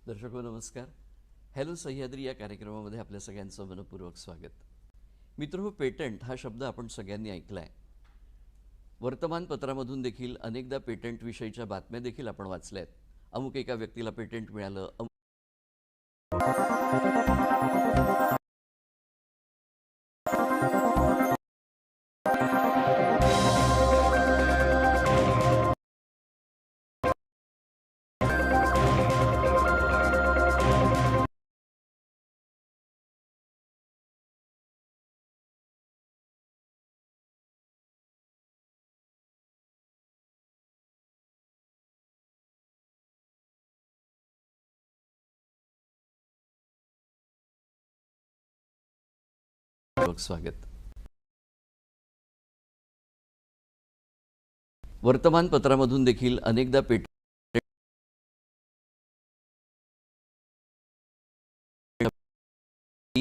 दर्शको नमस्कार. हॅलो सह्याद्री या कार्यक्रमामध्ये आपल्या सगळ्यांचं मनपूर्वक स्वागत. मित्रहो, पेटंट हा शब्द आपण सगळ्यांनी ऐकला आहे. वर्तमानपत्रामधून देखील अनेकदा पेटंट विषयीच्या बातम्या देखील आपण वाचल्या आहेत. अमुक एका व्यक्तीला पेटंट मिळालं, स्वागत. वर्तमानपत्रामधून देखील अनेकदा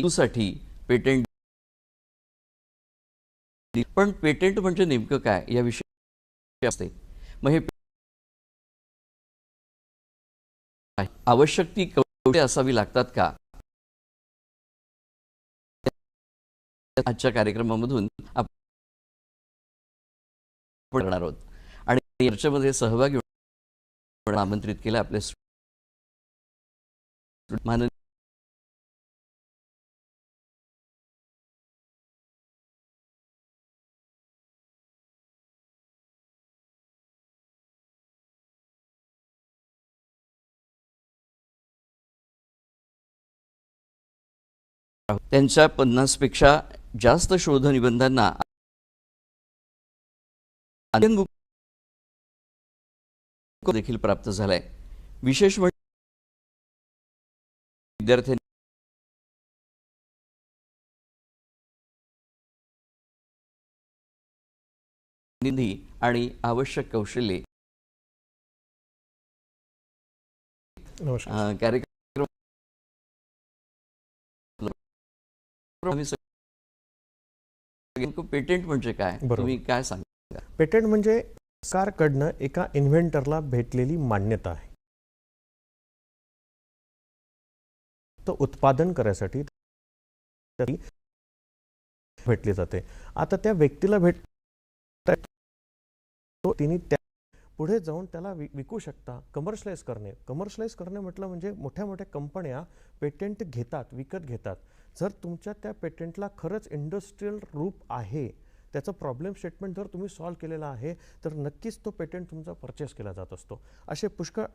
साठी पेटंट, पण पेटंट म्हणजे नेमकं काय याविषयी असते. मग हे आवश्यक ती कौशल्ये असावी लागतात का, आजच्या कार्यक्रमामधून आपण करणार आहोत. आणि चर्चेमध्ये सहभागी आमंत्रित केलं आपले माननीय त्यांच्या 50 पेक्षा जास्त शोध निबंधांना देखील प्राप्त झालाय. विशेष म्हणजे विद्यार्थ्यांनी निधी आणि आवश्यक कौशल्ये कार्यक्रम पेटंट म्हणजे काय, तुम्ही काय सांगा. पेटंट म्हणजे सरकारकडनं एका इन्व्हेंटरला भेटलेली मान्यता आहे. तो उत्पादन करायसाठी भेटली जाते. आता त्या व्यक्तीला तिने पुढे जाऊन त्याला विकू शकता. कमर्शलाइज करणे म्हटलं म्हणजे मोठ्या मोठ्या कंपन्या पेटंट घेतात, विकत घेतात. जर तुमच्या त्या पेटंटला खरंच इंडस्ट्रियल रूप आहे, त्याचं प्रॉब्लेम स्टेटमेंट जर तुम्ही सॉल्व्ह केलेला आहे, तर नक्कीच तो पेटंट तुमचा परचेस केला जात असतो. असे पुष्कळ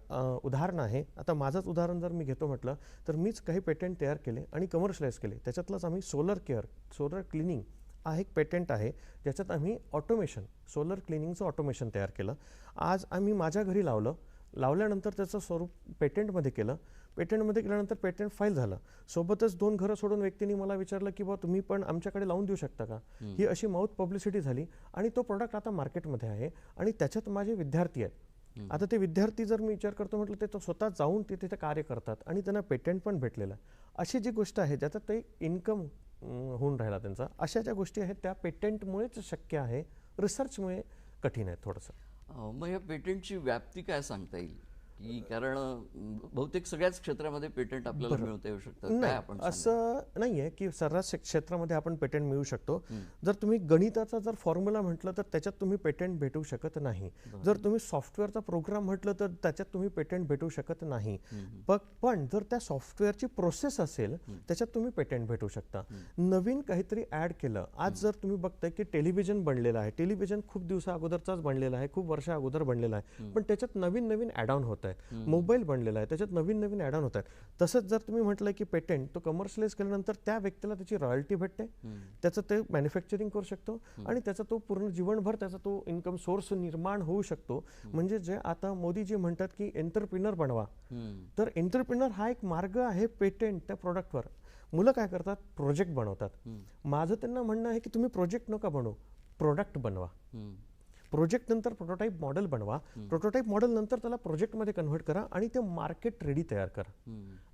उदाहरण आहे. आता माझंच उदाहरण जर मी घेतो म्हटलं तर मीच काही पेटंट तयार केले आणि कमर्शलाइज केले. त्याच्यातलंच आम्ही सोलर क्लिनिंग हा एक पेटंट आहे, ज्याच्यात आम्ही ऑटोमेशन, सोलर क्लिनिंगचं ऑटोमेशन तयार केलं. आज आम्ही माझ्या घरी लावल्यानंतर त्याचं स्वरूप पेटंटमध्ये केलं. पेटंटमध्ये केल्यानंतर पेटंट फाईल झालं. सोबतच 2 घरं सोडून व्यक्तींनी मला विचारलं की बाबा तुम्ही पण आमच्याकडे लावून देऊ शकता का. ही अशी माउथ पब्लिसिटी झाली आणि तो प्रोडक्ट आता मार्केटमध्ये आहे आणि त्याच्यात माझे विद्यार्थी आहेत. आता ते विद्यार्थी जर मी विचार करतो म्हटलं, ते स्वतः जाऊन तिथे कार्य करतात आणि त्यांना पेटंट पण भेटलेलं आहे. अशी जी गोष्ट आहे ज्याच्यात ते इन्कम होऊन राहिला त्यांचा, अशा ज्या गोष्टी आहेत त्या पेटंटमुळेच शक्य आहे, रिसर्चमुळे कठीण आहे थोडंसं. मग या पेटंटची व्याप्ती काय सांगता येईल, की कारण बहुतेक सगळ्याच क्षेत्रामध्ये पेटंट आपल्याला मिळवता येऊ शकतं. काय आपण असं नाहीये की सर्रास क्षेत्रामध्ये आपण पेटंट मिळू शकतो. जर तुम्ही गणिताचा जर फॉर्म्युला म्हटलं तर त्याच्यात तुम्ही पेटंट भेटू शकत नाही. जर तुम्ही सॉफ्टवेअरचा प्रोग्राम म्हटलं तर त्याच्यात तुम्ही पेटंट भेटू शकत नाही. पण जर त्या सॉफ्टवेअरची प्रोसेस असेल त्याच्यात तुम्ही पेटंट भेटू शकता. नवीन काहीतरी ऍड केलं. आज जर तुम्ही बघताय की टेलिव्हिजन बनलेलं आहे, टेलिव्हिजन खूप दिवसा अगोदरचाच बनलेला आहे, खूप वर्षा अगोदर बनलेला आहे, पण त्याच्यात नवीन नवीन ऍड ऑन होत. मोबाईल बनलेला आहे, त्याच्यात नवीन नवीन ऍड ऑन होत आहेत. तसंच जर तुम्ही म्हटलं की पेटंट तो कमर्शियलाइज केल्यानंतर त्या व्यक्तीला त्याची रॉयल्टी भेटते, त्याचं ते मॅन्युफॅक्चरिंग करू शकतो आणि त्याचा तो पूर्ण जीवनभर त्याचा तो इन्कम सोर्स निर्माण होऊ शकतो. म्हणजे जे आता मोदीजी म्हणतात की एंटरप्रिनर बनवा, तर एंटरप्रिनर हा एक मार्ग आहे पेटंट त्या प्रोडक्टवर. मुलं काय करतात, प्रोजेक्ट बनवतात. माझं त्यांना म्हणणं आहे की तुम्ही प्रोजेक्ट नका बनवू, प्रोडक्ट बनवा. प्रोजेक्ट नंतर प्रोटोटाईप मॉडेल बनवा, प्रोटोटाईप मॉडेल नंतर त्याला प्रोजेक्टमध्ये कन्व्हर्ट करा आणि ते मार्केट रेडी तयार करा.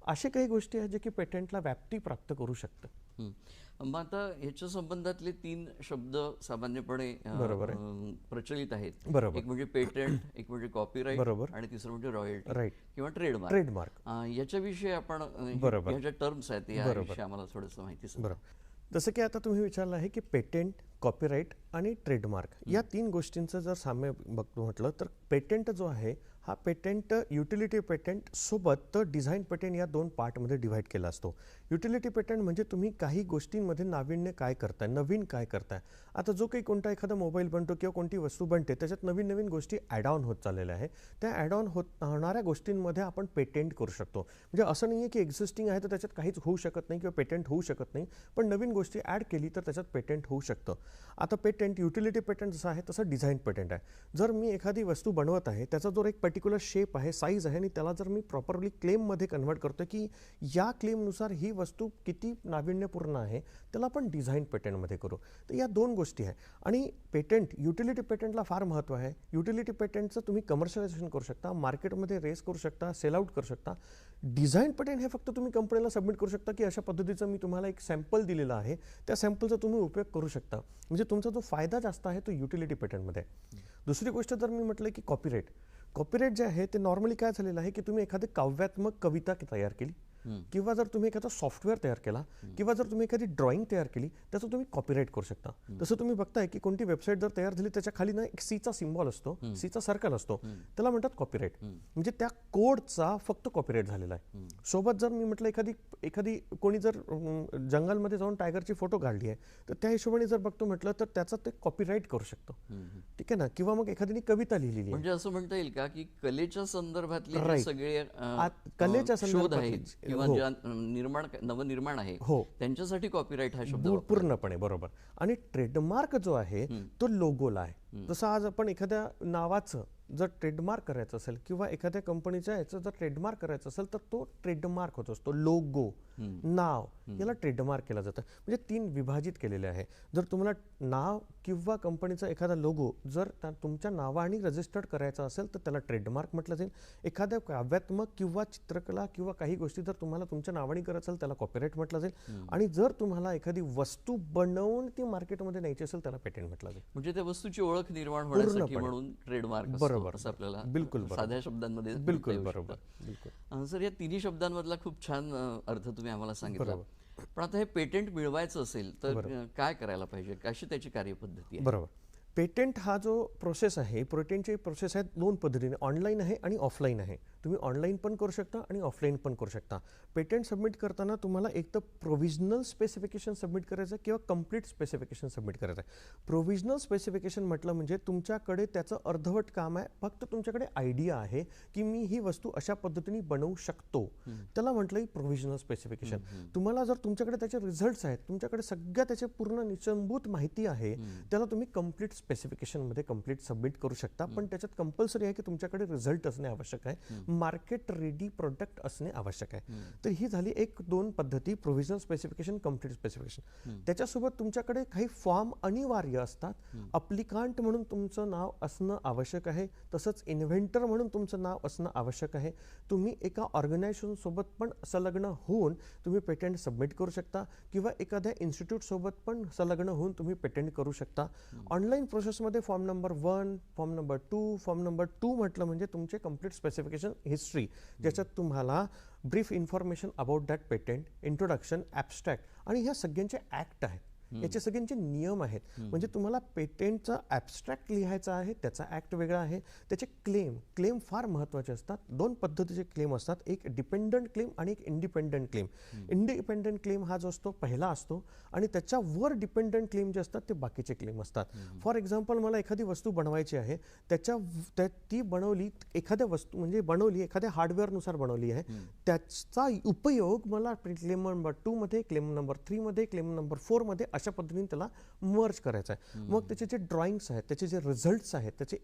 अशा काही गोष्टी आहेत जे की पेटंटला व्याप्ती प्राप्त करू शकतं. मग आता ह्याच्या संबंधातले 3 शब्द सामान्यपणे बरोबर प्रचलित आहेत. बरोबर. एक म्हणजे पेटंट, एक म्हणजे कॉपीराईट बरोबर. आणि तिसरं म्हणजे रॉयल्टी राईट. किंवा ट्रेडमार्क. ट्रेडमार्क. याच्याविषयी आपण बरोबर. ह्या ज्या टर्म्स आहेत याविषयी आम्हाला थोडंसं माहिती सांगा. बरोबर. जसं की आता तुम्ही विचारलं आहे की पेटेंट, कॉपीराईट आणि ट्रेडमार्क या 3 गोष्टींचं जर साम्य बघतो म्हटलं तर पेटेंट जो आहे हा पेटेंट युटिलिटी पेटेंट सोबत डिझाईन पेटेंट या 2 पार्टमध्ये डिव्हाइड केला असतो. युटिलिटी पेटेंट म्हणजे तुम्ही काही गोष्टींमध्ये नाविन्य काय करताय, नवीन काय करताय. आता जो काही कोणता एखादा मोबाईल बनतो किंवा कोणती वस्तू बनते त्याच्यात नवीन नवीन गोष्टी ॲड ऑन होत चाललेल्या आहे. त्या ॲड ऑन होणाऱ्या गोष्टींमध्ये आपण पेटेंट करू शकतो. म्हणजे असं नाही आहे की एक्झिस्टिंग आहे तर त्याच्यात काहीच होऊ शकत नाही किंवा पेटेंट होऊ शकत नाही, पण नवीन गोष्टी ॲड केली तर त्याच्यात पेटेंट होऊ शकतं. आता पेटेंट युटिलिटी पेटेंट जसं आहे तसं डिझाईन पेटेंट आहे. जर मी एखादी वस्तू बनवत आहे त्याचा जो एक पर्टिक्युलर शेप आहे, साईज आहे आणि त्याला जर मी प्रॉपरली क्लेममध्ये कन्व्हर्ट करतो की या क्लेमनुसार ही वस्तू किती नाविन्यपूर्ण आहे, त्याला आपण डिझाईन पेटेंटमध्ये करू. तर या 2 गोष्टी आहे. आणि पेटेंट युटिलिटी पेटेंटला फार महत्त्व आहे. युटिलिटी पेटेंटचं तुम्ही कमर्शियलायझेशन करू शकता, मार्केटमध्ये रेस करू शकता, सेल आउट करू शकता. डिझाईन पेटेंट हे फक्त तुम्ही कंपनीला सबमिट करू शकता की अशा पद्धतीचं मी तुम्हाला एक सॅम्पल दिलेलं आहे, त्या सॅम्पलचा तुम्ही उपयोग करू शकता. म्हणजे तुमचा जो फायदा जास्त आहे तो युटिलिटी पेटेंटमध्ये आहे. दुसरी गोष्ट जर मी म्हटलं की कॉपीराईट. कॉपीराईट जे आहे ते नॉर्मली काय झालेलं आहे की तुम्ही एखादी काव्यात्मक कविता तयार केली किंवा जर तुम्ही एखादा सॉफ्टवेअर तयार केला किंवा जर तुम्ही एखादी ड्रॉइंग तयार केली त्याचं तुम्ही कॉपीराईट करू शकता. तसं तुम्ही बघताय की कोणती वेबसाईट जर तयार झाली त्याच्या खाली ना एक सीचा सिम्बॉल असतो, सीचा सर्कल असतो, त्याला म्हणतात कॉपीराईट. म्हणजे त्या कोडचा फक्त कॉपीराईट झालेला आहे. सोबत जर मी म्हटलं एखादी कोणी जर जंगलमध्ये जाऊन टायगरची फोटो काढली आहे तर त्या हिशोबाने जर बघतो म्हटलं तर त्याचा ते कॉपीराईट करू शकतो. ठीक आहे ना. किंवा मग एखाद्याने कविता लिहिलेली आहे म्हणजे असं म्हणता येईल का की कलेच्या संदर्भातले जे Right. सगळे कलेच्या शोध संदर्भातले- आहेत किंवा हो. ज्या नवनिर्माण आहे हो. त्यांच्यासाठी कॉपीराईट हा शब्द वापरला. पूर्णपणे बरोबर. आणि ट्रेडमार्क जो आहे तो लोगोला आहे. जसं आज आपण एखाद्या नावाचं जर ट्रेडमार्क करायचं असेल किंवा एखाद्या कंपनीच्या याचं जर ट्रेडमार्क करायचं असेल तर तो ट्रेडमार्क होत असतो. लोगो, नाव याला ट्रेडमार्क केलं जातं. म्हणजे 3 विभाजित केलेले आहे. जर तुम्हाला नाव किंवा कंपनीचा एखादा लोगो जर तुमच्या नावाने रजिस्टर्ड करायचा असेल तर त्याला ट्रेडमार्क म्हटलं जाईल. एखाद्या काव्यात्मक किंवा चित्रकला किंवा काही गोष्टी जर तुम्हाला तुमच्या नावाने करायचं असेल त्याला कॉपीराईट म्हटलं जाईल. आणि जर तुम्हाला एखादी वस्तू बनवून ती मार्केटमध्ये न्यायची असेल त्याला पेटेंट म्हटलं जाईल. म्हणजे त्या वस्तूची ओळख निर्माण होण्यासाठी पूर्णपणे. म्हणून ट्रेडमार्क बरोबर. असं आपल्याला बिलकुल बरोबर. साध्या शब्दांमध्ये बिलकुल म्हणता येऊ बरोबर. शकतं. बिलकुल सर या 3 शब्दांमधला खूप छान अर्थ तुम्ही आम्हाला सांगितला. बरोबर. पण आता हे पेटेंट मिळवायचं असेल तर काय करायला पाहिजे, कशी त्याची कार्यपद्धती आहे? बरोबर. पेटेंट हा जो प्रोसेस आहे, पेटेंटची प्रोसेस आहे 2 पद्धतीने, ऑनलाईन आहे आणि ऑफलाईन आहे. तुम्ही ऑनलाईन पण करू शकता आणि ऑफलाईन पण करू शकता. पेटेंट सबमिट करताना तुम्हाला एक तर प्रोव्हिजनल स्पेसिफिकेशन सबमिट करायचं किंवा कंप्लीट स्पेसिफिकेशन सबमिट करायचं आहे. प्रोव्हिजनल स्पेसिफिकेशन म्हटलं म्हणजे तुमच्याकडे त्याचं अर्धवट काम आहे, फक्त तुमच्याकडे आयडिया आहे की मी ही वस्तू अशा पद्धतीने बनवू शकतो, त्याला म्हटलं प्रोव्हिजनल स्पेसिफिकेशन. तुम्हाला जर तुमच्याकडे त्याचे रिझल्ट्स आहेत, तुमच्याकडे सगळ्या त्याचे पूर्ण निचंभूत माहिती आहे, त्याला तुम्ही कंप्लीट स्पेसिफिकेशनमध्ये कंप्लीट सबमिट करू शकता. पण त्याच्यात कंपल्सरी आहे की तुमच्याकडे रिझल्ट असणे आवश्यक आहे, मार्केट रेडी प्रोडक्ट असणे आवश्यक आहे. तर ही झाली 1-2 पद्धती, प्रोव्हिजनल स्पेसिफिकेशन, कंप्लीट स्पेसिफिकेशन. त्याच्यासोबत तुमच्याकडे काही फॉर्म अनिवार्य असतात. अप्लिकांट म्हणून तुमचं नाव असणं आवश्यक आहे, तसंच इन्व्हेंटर म्हणून तुमचं नाव असणं आवश्यक आहे. तुम्ही एका ऑर्गनायझेशन सोबत पण संलग्न होऊन तुम्ही पेटेंट सबमिट करू शकता किंवा एखाद्या इन्स्टिट्यूट सोबत पण संलग्न होऊन तुम्ही पेटेंट करू शकता. ऑनलाईन प्रोसेसमध्ये form number 1, form number 2, form number 2 म्हटलं म्हणजे तुमचे कंप्लीट स्पेसिफिकेशन हिस्ट्री, ज्याच्यात तुम्हाला brief information about that patent, introduction, abstract आणि ह्या सगळ्यांचे ॲक्ट आहेत, याचे सगळ्यांचे नियम आहेत. म्हणजे तुम्हाला पेटेंटचा ॲब्स्ट्रॅक्ट लिहायचा आहे, त्याचा ॲक्ट वेगळा आहे. त्याचे क्लेम फार महत्त्वाचे असतात. 2 पद्धतीचे क्लेम असतात, एक डिपेंडंट क्लेम आणि एक इंडिपेंडंट क्लेम. इंडिपेंडंट क्लेम हा जो असतो पहिला असतो आणि त्याच्यावर डिपेंडंट क्लेम जे असतात ते बाकीचे क्लेम असतात. फॉर एक्झाम्पल मला एखादी वस्तू बनवायची आहे, ती बनवली एखाद्या वस्तू म्हणजे बनवली एखाद्या हार्डवेअरनुसार बनवली आहे, त्याचा उपयोग मला क्लेम नंबर 2 मध्ये, क्लेम नंबर 3 मध्ये, क्लेम नंबर 4 मध्ये अशा पद्धतीने त्याला मर्ज करायचं आहे. मग त्याचे जे ड्रॉइंग्स आहेत, त्याचे जे रिझल्ट्स आहेत, त्याचे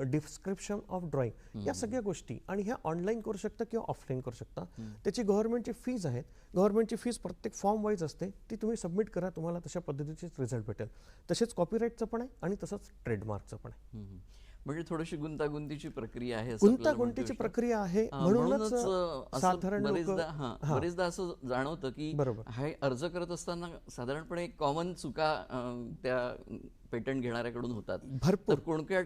डिस्क्रिप्शन ऑफ ड्रॉइंग, या सगळ्या गोष्टी, आणि ह्या ऑनलाईन करू शकता किंवा ऑफलाईन करू शकता. त्याची गव्हर्नमेंटची फीज आहेत. गव्हर्नमेंटची फीज प्रत्येक फॉर्म वाईज असते, ती तुम्ही सबमिट करा, तुम्हाला तशा पद्धतीचेच रिझल्ट भेटेल. तसेच कॉपीराईटचं पण आहे आणि तसंच ट्रेडमार्कचं पण आहे. म्हणजे थोडीशी गुंतागुंतीची प्रक्रिया आहे असं आपल्याला म्हणता येऊ गुंतागुंतीची शकतं. प्रक्रिया आहे. म्हणूनच म्हणूनच असं साधारण बरेचदा असं जाणवतं की बरोबर. हे अर्ज करत असताना साधारणपणे कॉमन चुका त्या पेटंट घेणाऱ्याकडून होतात. भरपूर. तर कोणत्या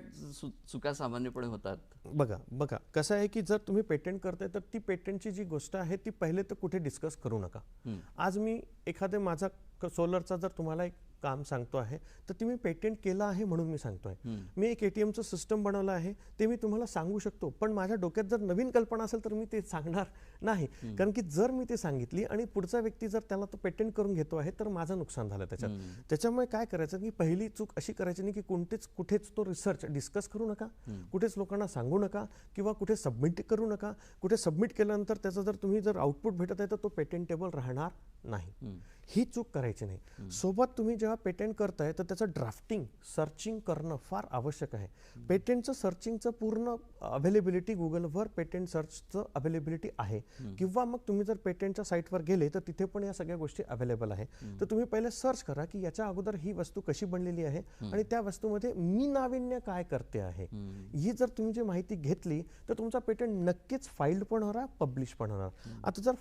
चुका सामान्यपणे होतात? बघा कसं आहे की जर तुम्ही पेटंट करताय तर ती पेटंटची जी गोष्ट आहे ती पहिले तर कुठे डिस्कस करू नका. आज मी एखादे माझा सोलरचा जर तुम्हाला एक काम सांगतो आहे तर ते मी पेटंट केलं आहे म्हणून मी सांगतोय. मी एक ATMचं सिस्टम बनवलं आहे ते मी तुम्हाला सांगू शकतो, पण माझ्या डोक्यात जर नवीन कल्पना असेल तर मी ते सांगणार नाही. कारण की जर मी ते सांगितली आणि पुढचा व्यक्ती जर त्याला तो पेटंट करून घेतो आहे तर माझं नुकसान झालं त्याच्यात. त्याच्यामुळे काय करायचं की पहिली चूक अशी करायची नाही की कुठेच तो रिसर्च डिस्कस करू नका, कुठेच लोकांना सांगू नका किंवा कुठे सबमिट करू नका. कुठे सबमिट केल्यानंतर त्याचं जर तुम्ही जर आउटपुट भेटत आहे तर तो पेटेंटेबल राहणार नाही. ही चूक करायची नाही. सोबत तुम्ही जेव्हा पेटंट करताय तर त्याचं ड्राफ्टिंग सर्चिंग करणं फार आवश्यक आहे. पेटंटचं सर्चिंगचं पूर्ण अवेलेबिलिटी गुगलवर पेटंट सर्चचं अवेलेबिलिटी आहे, किंवा मग तुम्ही जर पेटंटच्या साईटवर गेले तर तिथे पण या सगळ्या गोष्टी अवेलेबल आहे. तर तुम्ही पहिले सर्च करा की याच्या अगोदर ही वस्तू कशी बनलेली आहे आणि त्या वस्तूमध्ये मी नाविन्य काय करते आहे. ही जर तुम्ही जी माहिती घेतली तर तुमचा पेटंट नक्कीच फाईल्ड पण होणार, पब्लिश पण होणार. आता जर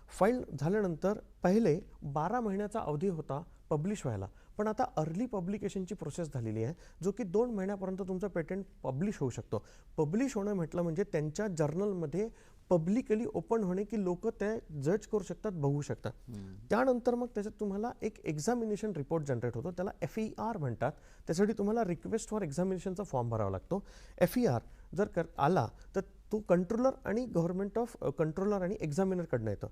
फाईल झाल्यानंतर पहिले 12 महिन्याचा अवधी होता पब्लिश व्हायला, पण आता अर्ली पब्लिकेशनची प्रोसेस झालेली आहे, जो की 2 महिन्यापर्यंत तुमचं पेटंट पब्लिश होऊ शकतो. पब्लिश होणं म्हटलं म्हणजे त्यांच्या जर्नलमध्ये पब्लिकली ओपन होणे, की लोक ते जज करू शकतात, बघू शकतात. त्यानंतर मग त्याच्यात तुम्हाला एक एक्झामिनेशन रिपोर्ट जनरेट होतो, त्याला FER म्हणतात. त्यासाठी तुम्हाला रिक्वेस्ट फॉर एक्झामिनेशनचा फॉर्म भरावा लागतो. FER जर आला तर तो कंट्रोलर आणि गव्हर्नमेंट ऑफ कंट्रोलर आणि एक्झामिनरकडनं येतं.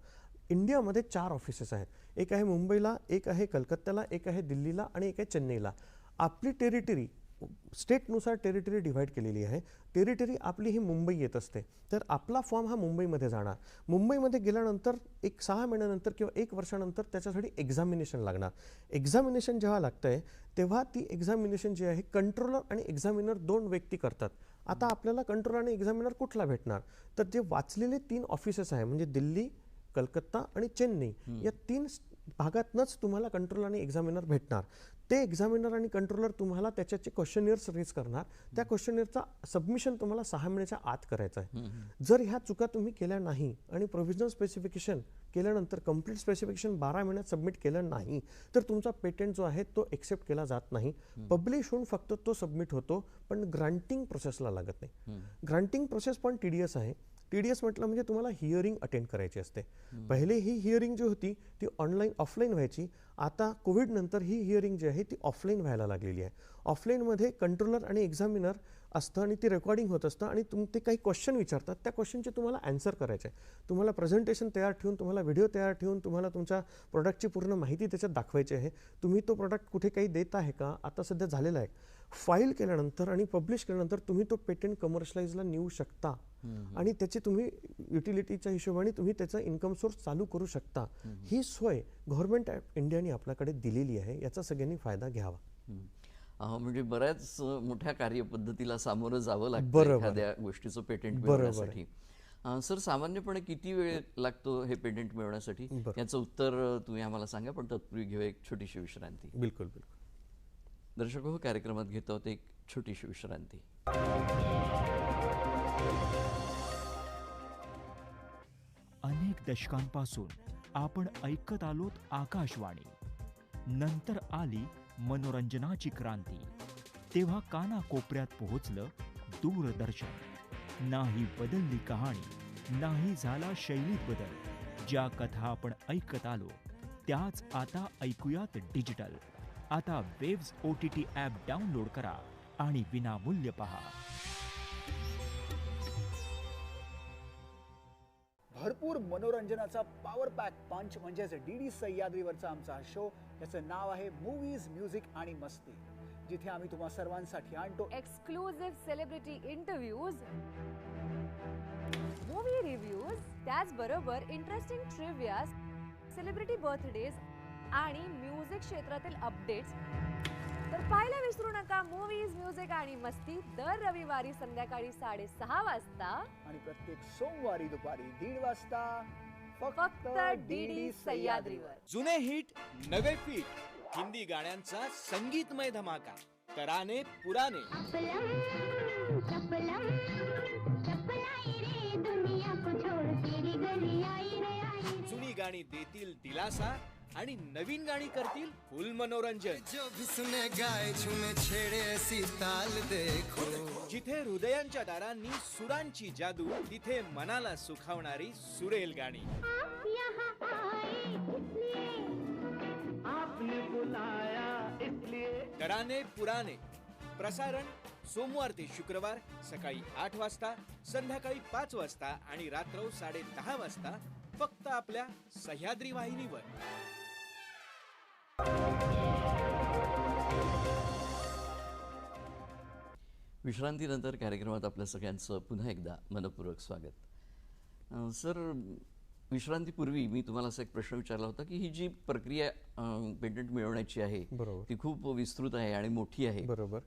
इंडियामध्ये 4 ऑफिसेस आहेत. एक आहे मुंबईला, एक आहे कलकत्त्याला, एक आहे दिल्लीला आणि एक आहे चेन्नईला. आपली टेरिटरी स्टेटनुसार टेरिटरी डिव्हाइड केलेली आहे. टेरिटरी आपली ही मुंबई येत असते, तर आपला फॉर्म हा मुंबईमध्ये जाणार. मुंबईमध्ये गेल्यानंतर एक 6 महिन्यानंतर किंवा 1 वर्षानंतर त्याच्यासाठी एक्झामिनेशन लागणार. एक्झामिनेशन जेव्हा लागतंय तेव्हा ती एक्झामिनेशन जी आहे कंट्रोलर आणि एक्झामिनर 2 व्यक्ती करतात. आता आपल्याला कंट्रोलर आणि एक्झामिनर कुठला भेटणार, तर जे वाचलेले 3 ऑफिसेस आहे म्हणजे दिल्ली, कलकत्ता आणि चेन्नई, या 3 भागातनंच तुम्हाला कंट्रोलर आणि एक्झामिनर भेटणार. ते एक्झामिनर आणि कंट्रोलर तुम्हाला त्याच्याचे क्वेश्चनियर्स रेज करणार. त्या क्वेश्चनियरचा सबमिशन तुम्हाला 6 महिन्याच्या आत करायचं आहे. जर ह्या चुका तुम्ही केल्या नाही आणि प्रोव्हिजनल स्पेसिफिकेशन केल्यानंतर कंप्लीट स्पेसिफिकेशन 12 महिन्यात सबमिट केलं नाही तर तुमचा पेटंट जो आहे तो एक्सेप्ट केला जात नाही. पब्लिश होऊन फक्त तो सबमिट होतो, पण ग्रांटिंग प्रोसेसला लागत नाही. ग्रांटिंग प्रोसेस पण TDS आहे. TDS म्हटलं म्हणजे तुम्हाला हिअरिंग अटेंड करायची असते. पहिले ही हिअरिंग जी होती ती ऑफलाईन व्हायची. आता कोविड नंतर ही हिअरिंग जी आहे ती ऑफलाईन व्हायला लागलेली आहे. ऑफलाईनमध्ये कंट्रोलर आणि एक्झामिनर असतं आणि ती रेकॉर्डिंग होत असतं आणि ते काही क्वेश्चन विचारतात, त्या क्वेश्चनचे तुम्हाला आन्सर करायचे आहे. तुम्हाला प्रेझेंटेशन तयार ठेवून, तुम्हाला व्हिडिओ तयार ठेवून, तुम्हाला तुमच्या प्रोडक्टची पूर्ण माहिती त्याच्यात दाखवायची आहे. तुम्ही तो प्रोडक्ट कुठे काही देत आहे का, आता सध्या झालेला आहे. फाईल केल्यानंतर आणि पब्लिश केल्यानंतर तुम्ही तो पेटंट कमर्शलाइजला नेऊ शकता आणि त्याची तुम्ही युटिलिटीच्या हिशोबाने तुम्ही त्याचा इन्कम सोर्स चालू करू शकता. ही सोय गव्हर्नमेंट ऑफ इंडियाने आपल्याकडे दिलेली आहे, याचा सगळ्यांनी फायदा घ्यावा. म्हणजे बऱ्याच मोठ्या कार्यपद्धतीला सामोरं जावं लागतं एखाद्या गोष्टीचं पेटंट मिळवण्यासाठी. सर, सामान्यपणे किती वेळ लागतो हे पेटंट मिळवण्यासाठी, याचं उत्तर तुम्ही आम्हाला सांगा, पण तत्पूर्वी घेऊया एक छोटीशी विश्रांती. बिलकुल. दर्शक हो, कार्यक्रमात घेतो आहोत एक छोटीशी विश्रांती. अनेक दशकांपासून आपण ऐकत आलोत आकाशवाणी. नंतर आली मनोरंजनाची क्रांती. तेव्हा कानाकोपऱ्यात पोहोचलं दूरदर्शन. नाही बदलली कहाणी, नाही झाला शैलीत बदल. ज्या कथा आपण ऐकत आलो त्याच आता ऐकूयात डिजिटल. आता वेव्स OTT ॲप डाउनलोड करा आणि विनामूल्य पहा. भरपूर मनोरंजनाचा पॉवर पॅक पंच म्हणजेच DD सह्याद्रीवरचा आमचा हा शो. याचं नाव आहे मूवीज, म्युझिक आणि मस्ती, जिथे आम्ही तुम्हा सर्वांसाठी आणतो exclusive celebrity interviews, movie reviews, त्याचबरोबर इंटरेस्टिंग ट्रिव्हिया, सेलिब्रिटी बर्थडेज आणि म्युझिक क्षेत्रातील अपडेट्स तर पाहायला विसरू नका मूवीज म्युझिक आणि मस्ती दर रविवारी संध्याकाळी 6:30 वाजता आणि प्रत्येक सोमवारी दुपारी 1:30 वाजता फक्त डीडी सह्याद्रीवर. जुने हिट नवे फिट हिंदी गाण्यांचा संगीतमय धमाका तराने पुराने जुनी गाणी देतील दिलासा आणि नवीन गाणी करतील फुल मनोरंजन. जो भी सुने गाए झूमे छेड़े ऐसी ताल देखो. जिथे हृदयांच्या दारांनी सुरांची जादू तिथे मनाला सुखावणारी सुरेल गाणी. तराने पुराने प्रसारण सोमवार ते शुक्रवार सकाळी 8 वाजता, संध्याकाळी 5 वाजता आणि रात्र 10:30 वाजता फक्त आपल्या सह्याद्री वाहिनीवर. विश्रांतीनंतर कार्यक्रमात आपल्या सगळ्यांचं पुन्हा एकदा मनपूर्वक स्वागत. सर, विश्रांतीपूर्वी मी तुम्हाला असा एक प्रश्न विचारला होता की ही जी प्रक्रिया पेटंट मिळवण्याची आहे ती खूप विस्तृत आहे आणि मोठी आहे. बरोबर.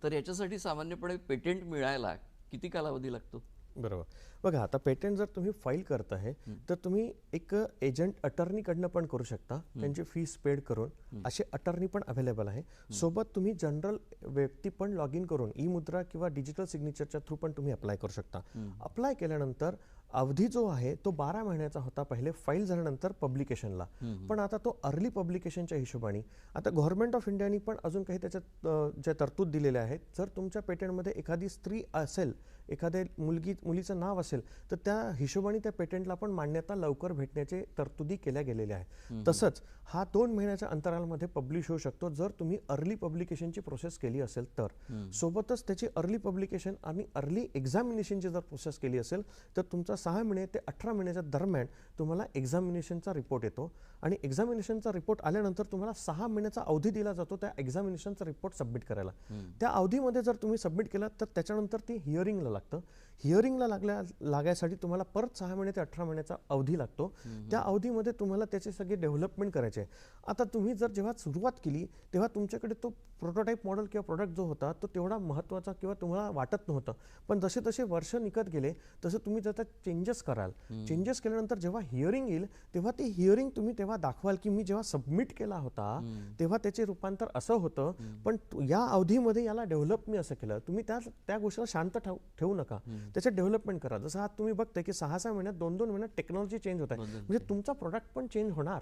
तर याच्यासाठी सामान्यपणे पेटंट मिळायला किती कालावधी लागतो? बरोबर. बघा, आता पेटंट जर तुम्ही फाईल करत आहे तर तुम्ही एक एजंट अटर्नीकडनं पण करू शकता, त्यांची फीस पेड करून. असे अटर्नी पण अवेलेबल आहे. सोबत तुम्ही जनरल व्यक्ती पण लॉग इन करून ई मुद्रा किंवा डिजिटल सिग्नेचरच्या थ्रू पण तुम्ही अप्लाय करू शकता. अप्लाय केल्यानंतर अवधी जो आहे तो 12 महिन्याचा होता पहिले फाईल झाल्यानंतर पब्लिकेशनला. पण आता तो अर्ली पब्लिकेशनच्या हिशोबाने आता गव्हर्नमेंट ऑफ इंडियानी पण अजून काही त्याच्यात ज्या तरतूद दिलेल्या आहेत. जर तुमच्या पेटंटमध्ये एखादी स्त्री असेल, एखाद्या मुलीचं नाव असेल, तर त्या हिशोबाने त्या पेटंटला पण मान्यता लवकर भेटण्याचे तरतुदी केल्या गेलेल्या आहेत. तसंच हा 2 महिन्याच्या अंतराळमध्ये पब्लिश होऊ शकतो जर तुम्ही अर्ली पब्लिकेशनची प्रोसेस केली असेल तर. सोबतच त्याची अर्ली पब्लिकेशन आणि अर्ली एक्झामिनेशनची जर प्रोसेस केली असेल तर तुमचा 6 महिने ते 18 महिन्याच्या दरम्यान तुम्हाला एक्झामिनेशनचा रिपोर्ट येतो आणि एक्झामिनेशनचा रिपोर्ट आल्यानंतर तुम्हाला 6 महिन्याचा अवधी दिला जातो त्या एक्झामिनेशनचा रिपोर्ट सबमिट करायला. त्या अवधीमध्ये जर तुम्ही सबमिट केला तर त्याच्यानंतर ती हिअरिंगला लागतं. हिअरिंगला लागायसाठी तुम्हाला परत 6 महिने ते 18 महिन्याचा अवधी लागतो. त्या अवधीमध्ये तुम्हाला त्याचे सगळे डेव्हलपमेंट करायचे. आता तुम्ही जर जेव्हा सुरुवात केली तेव्हा तुमच्याकडे तो प्रोटोटाईप मॉडेल किंवा प्रोडक्ट जो होता तो तेवढा महत्त्वाचा किंवा तुम्हाला वाटत नव्हतं. पण जसे जसे वर्ष निघत गेले तसं तुम्ही त्याच्यात चेंजेस कराल. चेंजेस केल्यानंतर जेव्हा हिअरिंग येईल तेव्हा ती हिअरिंग तुम्ही तेव्हा दाखवाल की मी जेव्हा सबमिट केला होता तेव्हा त्याचे रूपांतर असं होतं, पण या अवधीमध्ये याला डेव्हलप मी असं केलं. तुम्ही त्या गोष्टीला शांत ठेवू नका, त्याच्यात डेव्हलपमेंट करा. जसं आज तुम्ही बघताय की 6-6 महिन्यात 2-2 महिन्यात टेक्नॉलॉजी चेंज होत आहे. म्हणजे तुमचा प्रोडक्ट पण चेंज होणार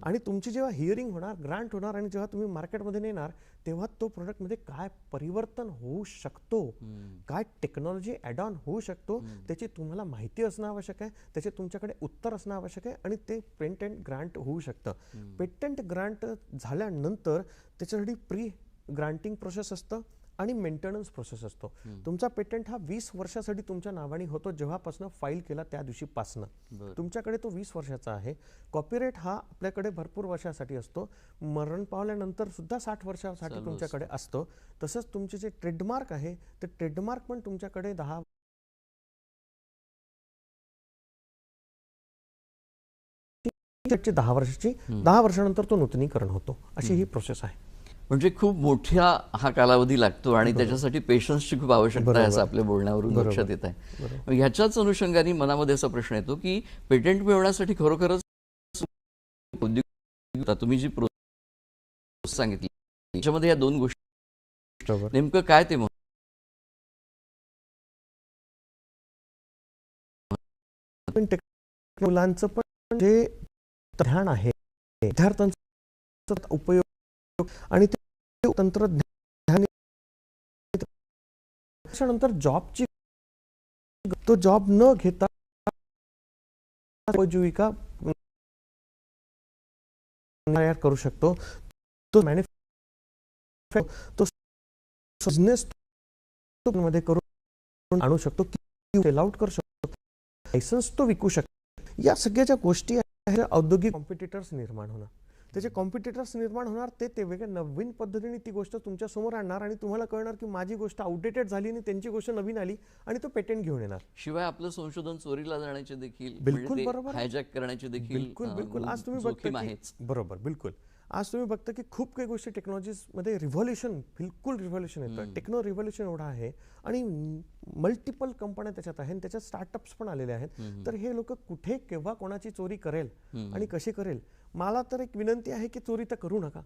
आणि तुमची जेव्हा हिअरिंग होणार, ग्रांट होणार आणि जेव्हा तुम्ही मार्केटमध्ये नेणार तेव्हा तो प्रोडक्टमध्ये काय परिवर्तन होऊ शकतो, काय टेक्नॉलॉजी ॲड ऑन होऊ शकतो त्याची तुम्हाला माहिती असणं आवश्यक आहे. त्याचे तुमच्याकडे उत्तर असणं आवश्यक आहे आणि ते पेटंट ग्रांट होऊ शकतं. पेटंट ग्रांट झाल्यानंतर त्याच्यासाठी प्री ग्रांटिंग प्रोसेस असतं आणि मेंटेनन्स प्रोसेस असतो. तुमचा पेटंट हा 20 वर्षासाठी तुमच्या नावाने होतो जेव्हापासून फाईल केला त्या दिवशीपासनं. तुमच्याकडे तो 20 वर्षाचा आहे. कॉपीराईट हा आपल्याकडे भरपूर वर्षासाठी असतो. मरण पावल्यानंतर सुद्धा 60 वर्षासाठी तुमच्याकडे असतो. तसंच तुमचे जे ट्रेडमार्क आहे ते ट्रेडमार्क पण तुमच्याकडे 10 वर्षाची 10 वर्षानंतर तो नूतनीकरण होतो. अशी ही प्रोसेस आहे. म्हणजे खूप मोठा हा कालावधी लागतो आणि त्याच्यासाठी पेशन्सची खूप आवश्यकता आहे असं आपल्या बोलण्यावरून लक्षात येत आहे. ह्याच्याच अनुषंगाने मनामध्ये असा प्रश्न येतो की पेटंट मिळवण्यासाठी खरोखरच तुम्ही जी प्रोसेस सांगितली त्याच्यामध्ये या 2 गोष्टी नेमकं काय ते मुलांचं पण जे ध्यान आहे, विद्यार्थ्यांचा उपयोग आणि ते तंत्रज्ञान त्याच्यानंतर जॉबची तो जॉब न घेता उपजीविका तयार करू शकतो. तो तो बिझनेस मध्ये करून आणू शकतो, सेल आउट करू शकतो, लायसन्स तो विकू शकतो. या सगळ्या ज्या गोष्टी आहेत औद्योगिक कॉम्पिटिटर्स निर्माण होणं. त्याचे कॉम्पिटिटर्स निर्माण होणार, ते वेगळ्या नवीन पद्धतीने ती गोष्ट तुमच्या समोर आणणार आणि तुम्हाला कळणार की माझी गोष्ट आउटडेटेड झाली आणि त्यांची गोष्ट नवीन आली आणि तो पेटंट घेऊन येणार. शिवाय आपलं संशोधन चोरीला जाण्याचे देखील, बिलकुल बरोबर, हायजॅक करण्याचे देखील बिलकुल आज तुम्ही बघता बरोबर बिलकुल आज तुम्ही बघता की खूप काही गोष्टी टेक्नॉलॉजीमध्ये रिव्हॉल्युशन, बिलकुल रिव्हॉल्युशन येतं. टेक्नो रिव्हॉल्युशन एवढा आहे आणि मल्टिपल कंपन्या त्याच्यात आहेत, त्याच्यात स्टार्टअप्स पण आलेले आहेत. तर हे लोक कुठे केव्हा कोणाची चोरी करेल आणि कशी करेल, मला तर एक विनंती आहे की चोरी तर करू नका.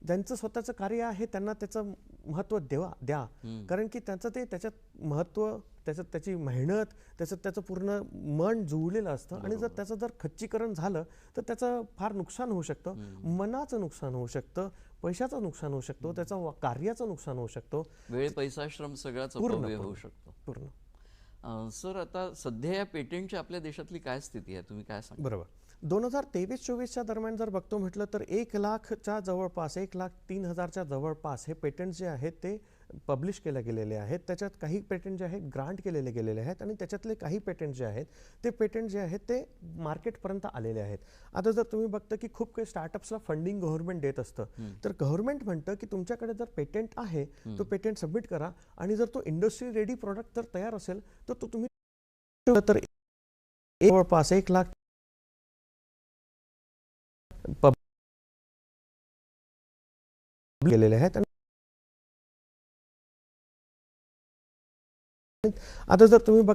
ज्यांचं स्वतःचं कार्य आहे त्यांना त्याचं महत्त्व द्या, कारण की त्याच्यात महत्त्व, त्याची मेहनत, त्याचं पूर्ण मन जुळलेलं असतं. आणि जर त्याचं जर खच्चीकरण झालं तर त्याचं फार नुकसान होऊ शकतं, मनाचं नुकसान होऊ शकतं, पैशाचं नुकसान होऊ शकतो, त्याचं कार्याचं नुकसान होऊ शकतो, वेळ पैसा श्रम सगळाच अपव्यय होऊ शकतो पूर्ण. सर आता सध्या या पेटंटची आपल्या देशातली काय स्थिती आहे, तुम्ही काय सांगा? बरोबर, 2023-24च्या दरम्यान जर बघतो म्हटलं तर 1,00,000च्या जवळपास, 1,03,000च्या जवळपास हे पेटंट जे आहेत ते पब्लिश केले गेलेले आहेत. त्याच्यात काही पेटंट जे आहेत ग्रांट केलेले गेलेले आहेत आणि त्याच्यातले काही पेटंट जे आहेत ते मार्केटपर्यंत आलेले आहेत. आता जर तुम्ही बघता की खूप काही स्टार्टअप्सला फंडिंग गव्हर्नमेंट देत असतं, तर गव्हर्नमेंट म्हणतं की तुमच्याकडे जर पेटंट आहे तो पेटंट सबमिट करा आणि जर तो इंडस्ट्री रेडी प्रोडक्ट जर तयार असेल तर तो तुम्ही तर जवळपास 1,00,000 गेलेले आहेत. आता जर तुम्ही बघ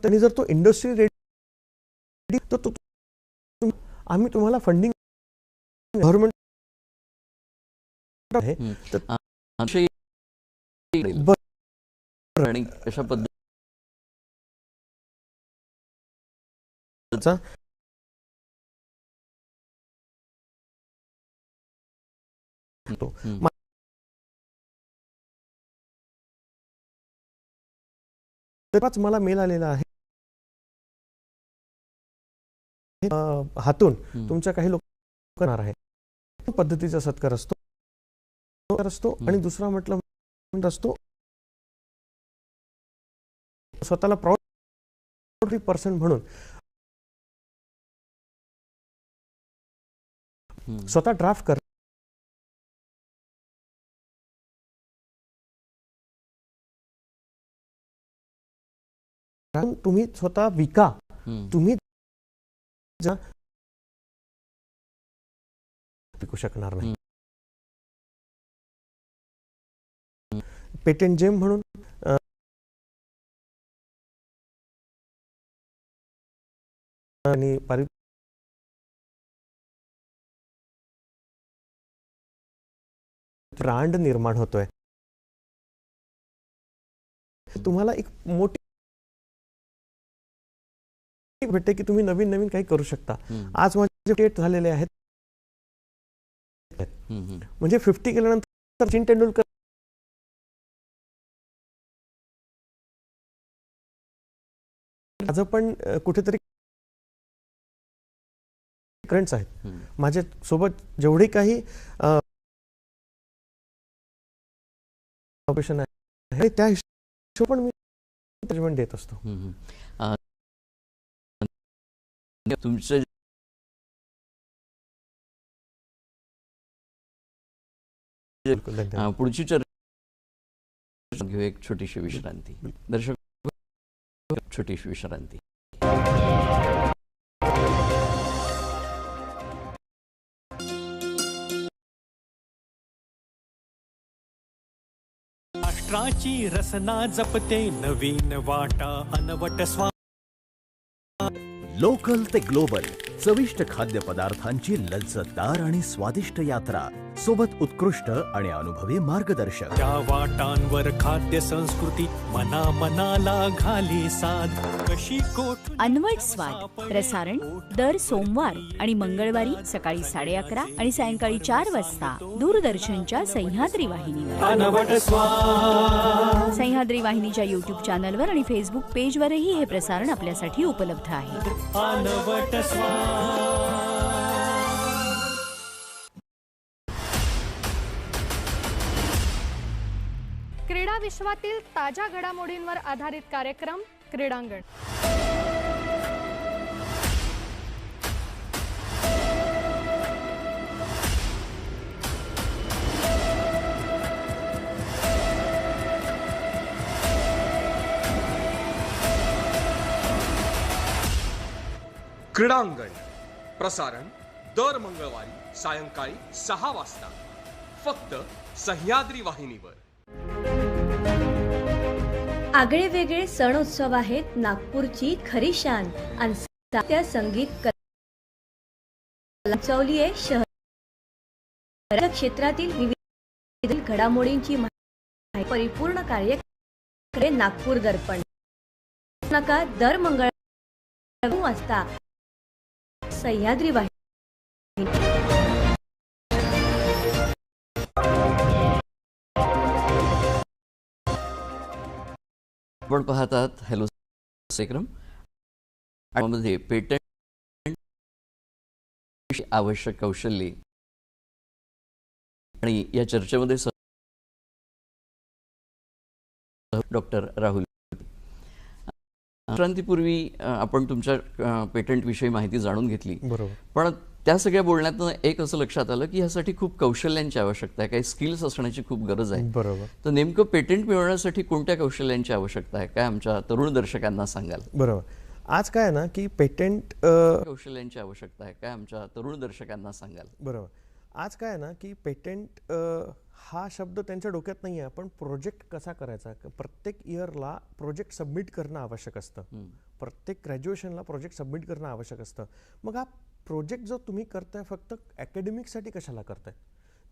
त्यांनी जर तो इंडस्ट्री रेडी तर आम्ही तुम्हाला फंडिंग गव्हर्नमेंट आहे आणि कशा पद्धतीचा मला मेल आलेला आहे हातून तुमच्या काही लोक करणार आहे पद्धतीचा सत्कार असतो आणि दुसरा म्हटलं असतो स्वतःला प्राऊड पर्सन म्हणून स्वतः ड्राफ्ट कर तुम्ही स्वतः विका, तुम्ही विकू शकणार नाही. पेटंट जेम म्हणून आणि ब्रँड निर्माण होतोय. तुम्हाला एक मोठी भेटते की तुम्ही नवीन नवीन काही करू शकता. आज माझे डेट झालेले आहेत म्हणजे 50 केल्यानंतर सचिन तेंडुलकर आज पण कुठेतरी करंट्स आहेत माझ्या सोबत जेवढे काही ऑपरेशन आहे त्या हिशोब पण मी जजमेंट देत असतो. तुमचं पुढची चर्चा घेऊ एक छोटीशी विश्रांती. दर्शक छोटीशी विश्रांती. राष्ट्राची रसना जपते नवीन वाटा अनवट स्वा. लोकल ते ग्लोबल चविष्ट खाद्यपदार्थांची लज्जतदार आणि स्वादिष्ट यात्रा सोबत उत्कृष्ट आणि अनुभवी मार्गदर्शक. त्या वाटांवर खाद्य संस्कृती मना मनाला घाली साध कशी कोट. अनवट स्वाद प्रसारण दर सोमवार आणि मंगळवारी सकाळी 11:30 आणि सायंकाळी 4 वाजता दूरदर्शनच्या सह्याद्री वाहिनीवर. अनवट स्वाद. सह्याद्री वाहिनीच्या YouTube चॅनलवर आणि फेसबुक पेजवरही हे प्रसारण आपल्यासाठी उपलब्ध आहे. अनवट स्वाद. क्रीडा विश्वातील ताज्या घडामोडींवर आधारित कार्यक्रम क्रीडांगण. क्रीडांगण प्रसारण दर मंगळवारी सायंकाळी 6 वाजता फक्त सह्याद्री वाहिनीवर. आगळे वेगळे सण उत्सव आहेत नागपूरची खरी शान आणि साहित्य संगीत कलाचवली आहे शहर क्षेत्रातील विविध घडामोडींची माहिती परिपूर्ण कार्यक्रम नागपूर दर्पण. नका दर मंगळवारी 9 वाजता सह्याद्री वाहिनी. आपण पाहतात हॅलो कार्यक्रम मध्ये पेटंट आवश्यक कौशल्ये आणि या चर्चेमध्ये डॉक्टर राहुल. क्रांतीपूर्वी आपण तुमच्या पेटंट विषयी माहिती जाणून घेतली, बरोबर, पण त्या सगळ्या बोलण्यातून एक असं लक्षात आलं की ह्यासाठी खूप कौशल्यांची आवश्यकता आहे, काही स्किल्स असण्याची खूप गरज आहे. बरोबर. तर नेमकं पेटंट मिळवण्यासाठी कोणत्या कौशल्यांची आवश्यकता आहे, काय आमच्या तरुण दर्शकांना सांगाल? बरोबर. आज काय आहे ना की पेटंट कौशल्यांची आवश्यकता आहे, काय आमच्या तरुण दर्शकांना सांगाल? बरोबर. आज काय आहे ना की पेटंट हा शब्द त्यांच्या डोक्यात नाही आहे, पण प्रोजेक्ट कसा करायचा, प्रत्येक इयरला प्रोजेक्ट सबमिट करणं आवश्यक असतं, प्रत्येक ग्रॅज्युएशनला प्रोजेक्ट सबमिट करणं आवश्यक असतं. मग हा प्रोजेक्ट जो तुम्ही करताय फक्त अकॅडमिकसाठी कशाला करताय,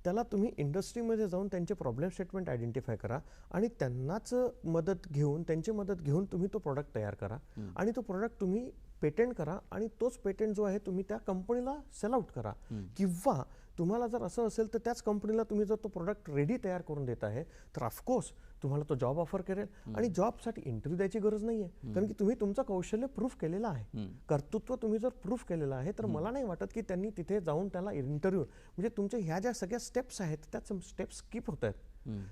त्याला तुम्ही इंडस्ट्रीमध्ये जाऊन त्यांचे प्रॉब्लेम स्टेटमेंट आयडेंटिफाय करा आणि त्यांनाच त्यांची मदत घेऊन तुम्ही तो प्रोडक्ट तयार करा आणि तो प्रोडक्ट तुम्ही पेटंट करा आणि तोच पेटंट जो आहे तुम्ही त्या कंपनीला सेल आउट करा. किंवा तुम्हाला जर असं असेल तर त्याच कंपनीला तुम्ही जर तो प्रोडक्ट रेडी तयार करून देत आहे तर ऑफकोर्स तुम्हाला तो जॉब ऑफर करेल आणि जॉबसाठी इंटरव्ह्यू द्यायची गरज नाही आहे, कारण की तुम्ही तुमचं कौशल्य प्रूफ केलेलं आहे, कर्तृत्व तुम्ही जर प्रूफ केलेलं आहे तर मला नाही वाटत की त्यांनी तिथे जाऊन त्याला इंटरव्ह्यू म्हणजे तुमच्या ह्या ज्या सगळ्या स्टेप्स आहेत त्या स्टेप्स स्किप होत आहेत.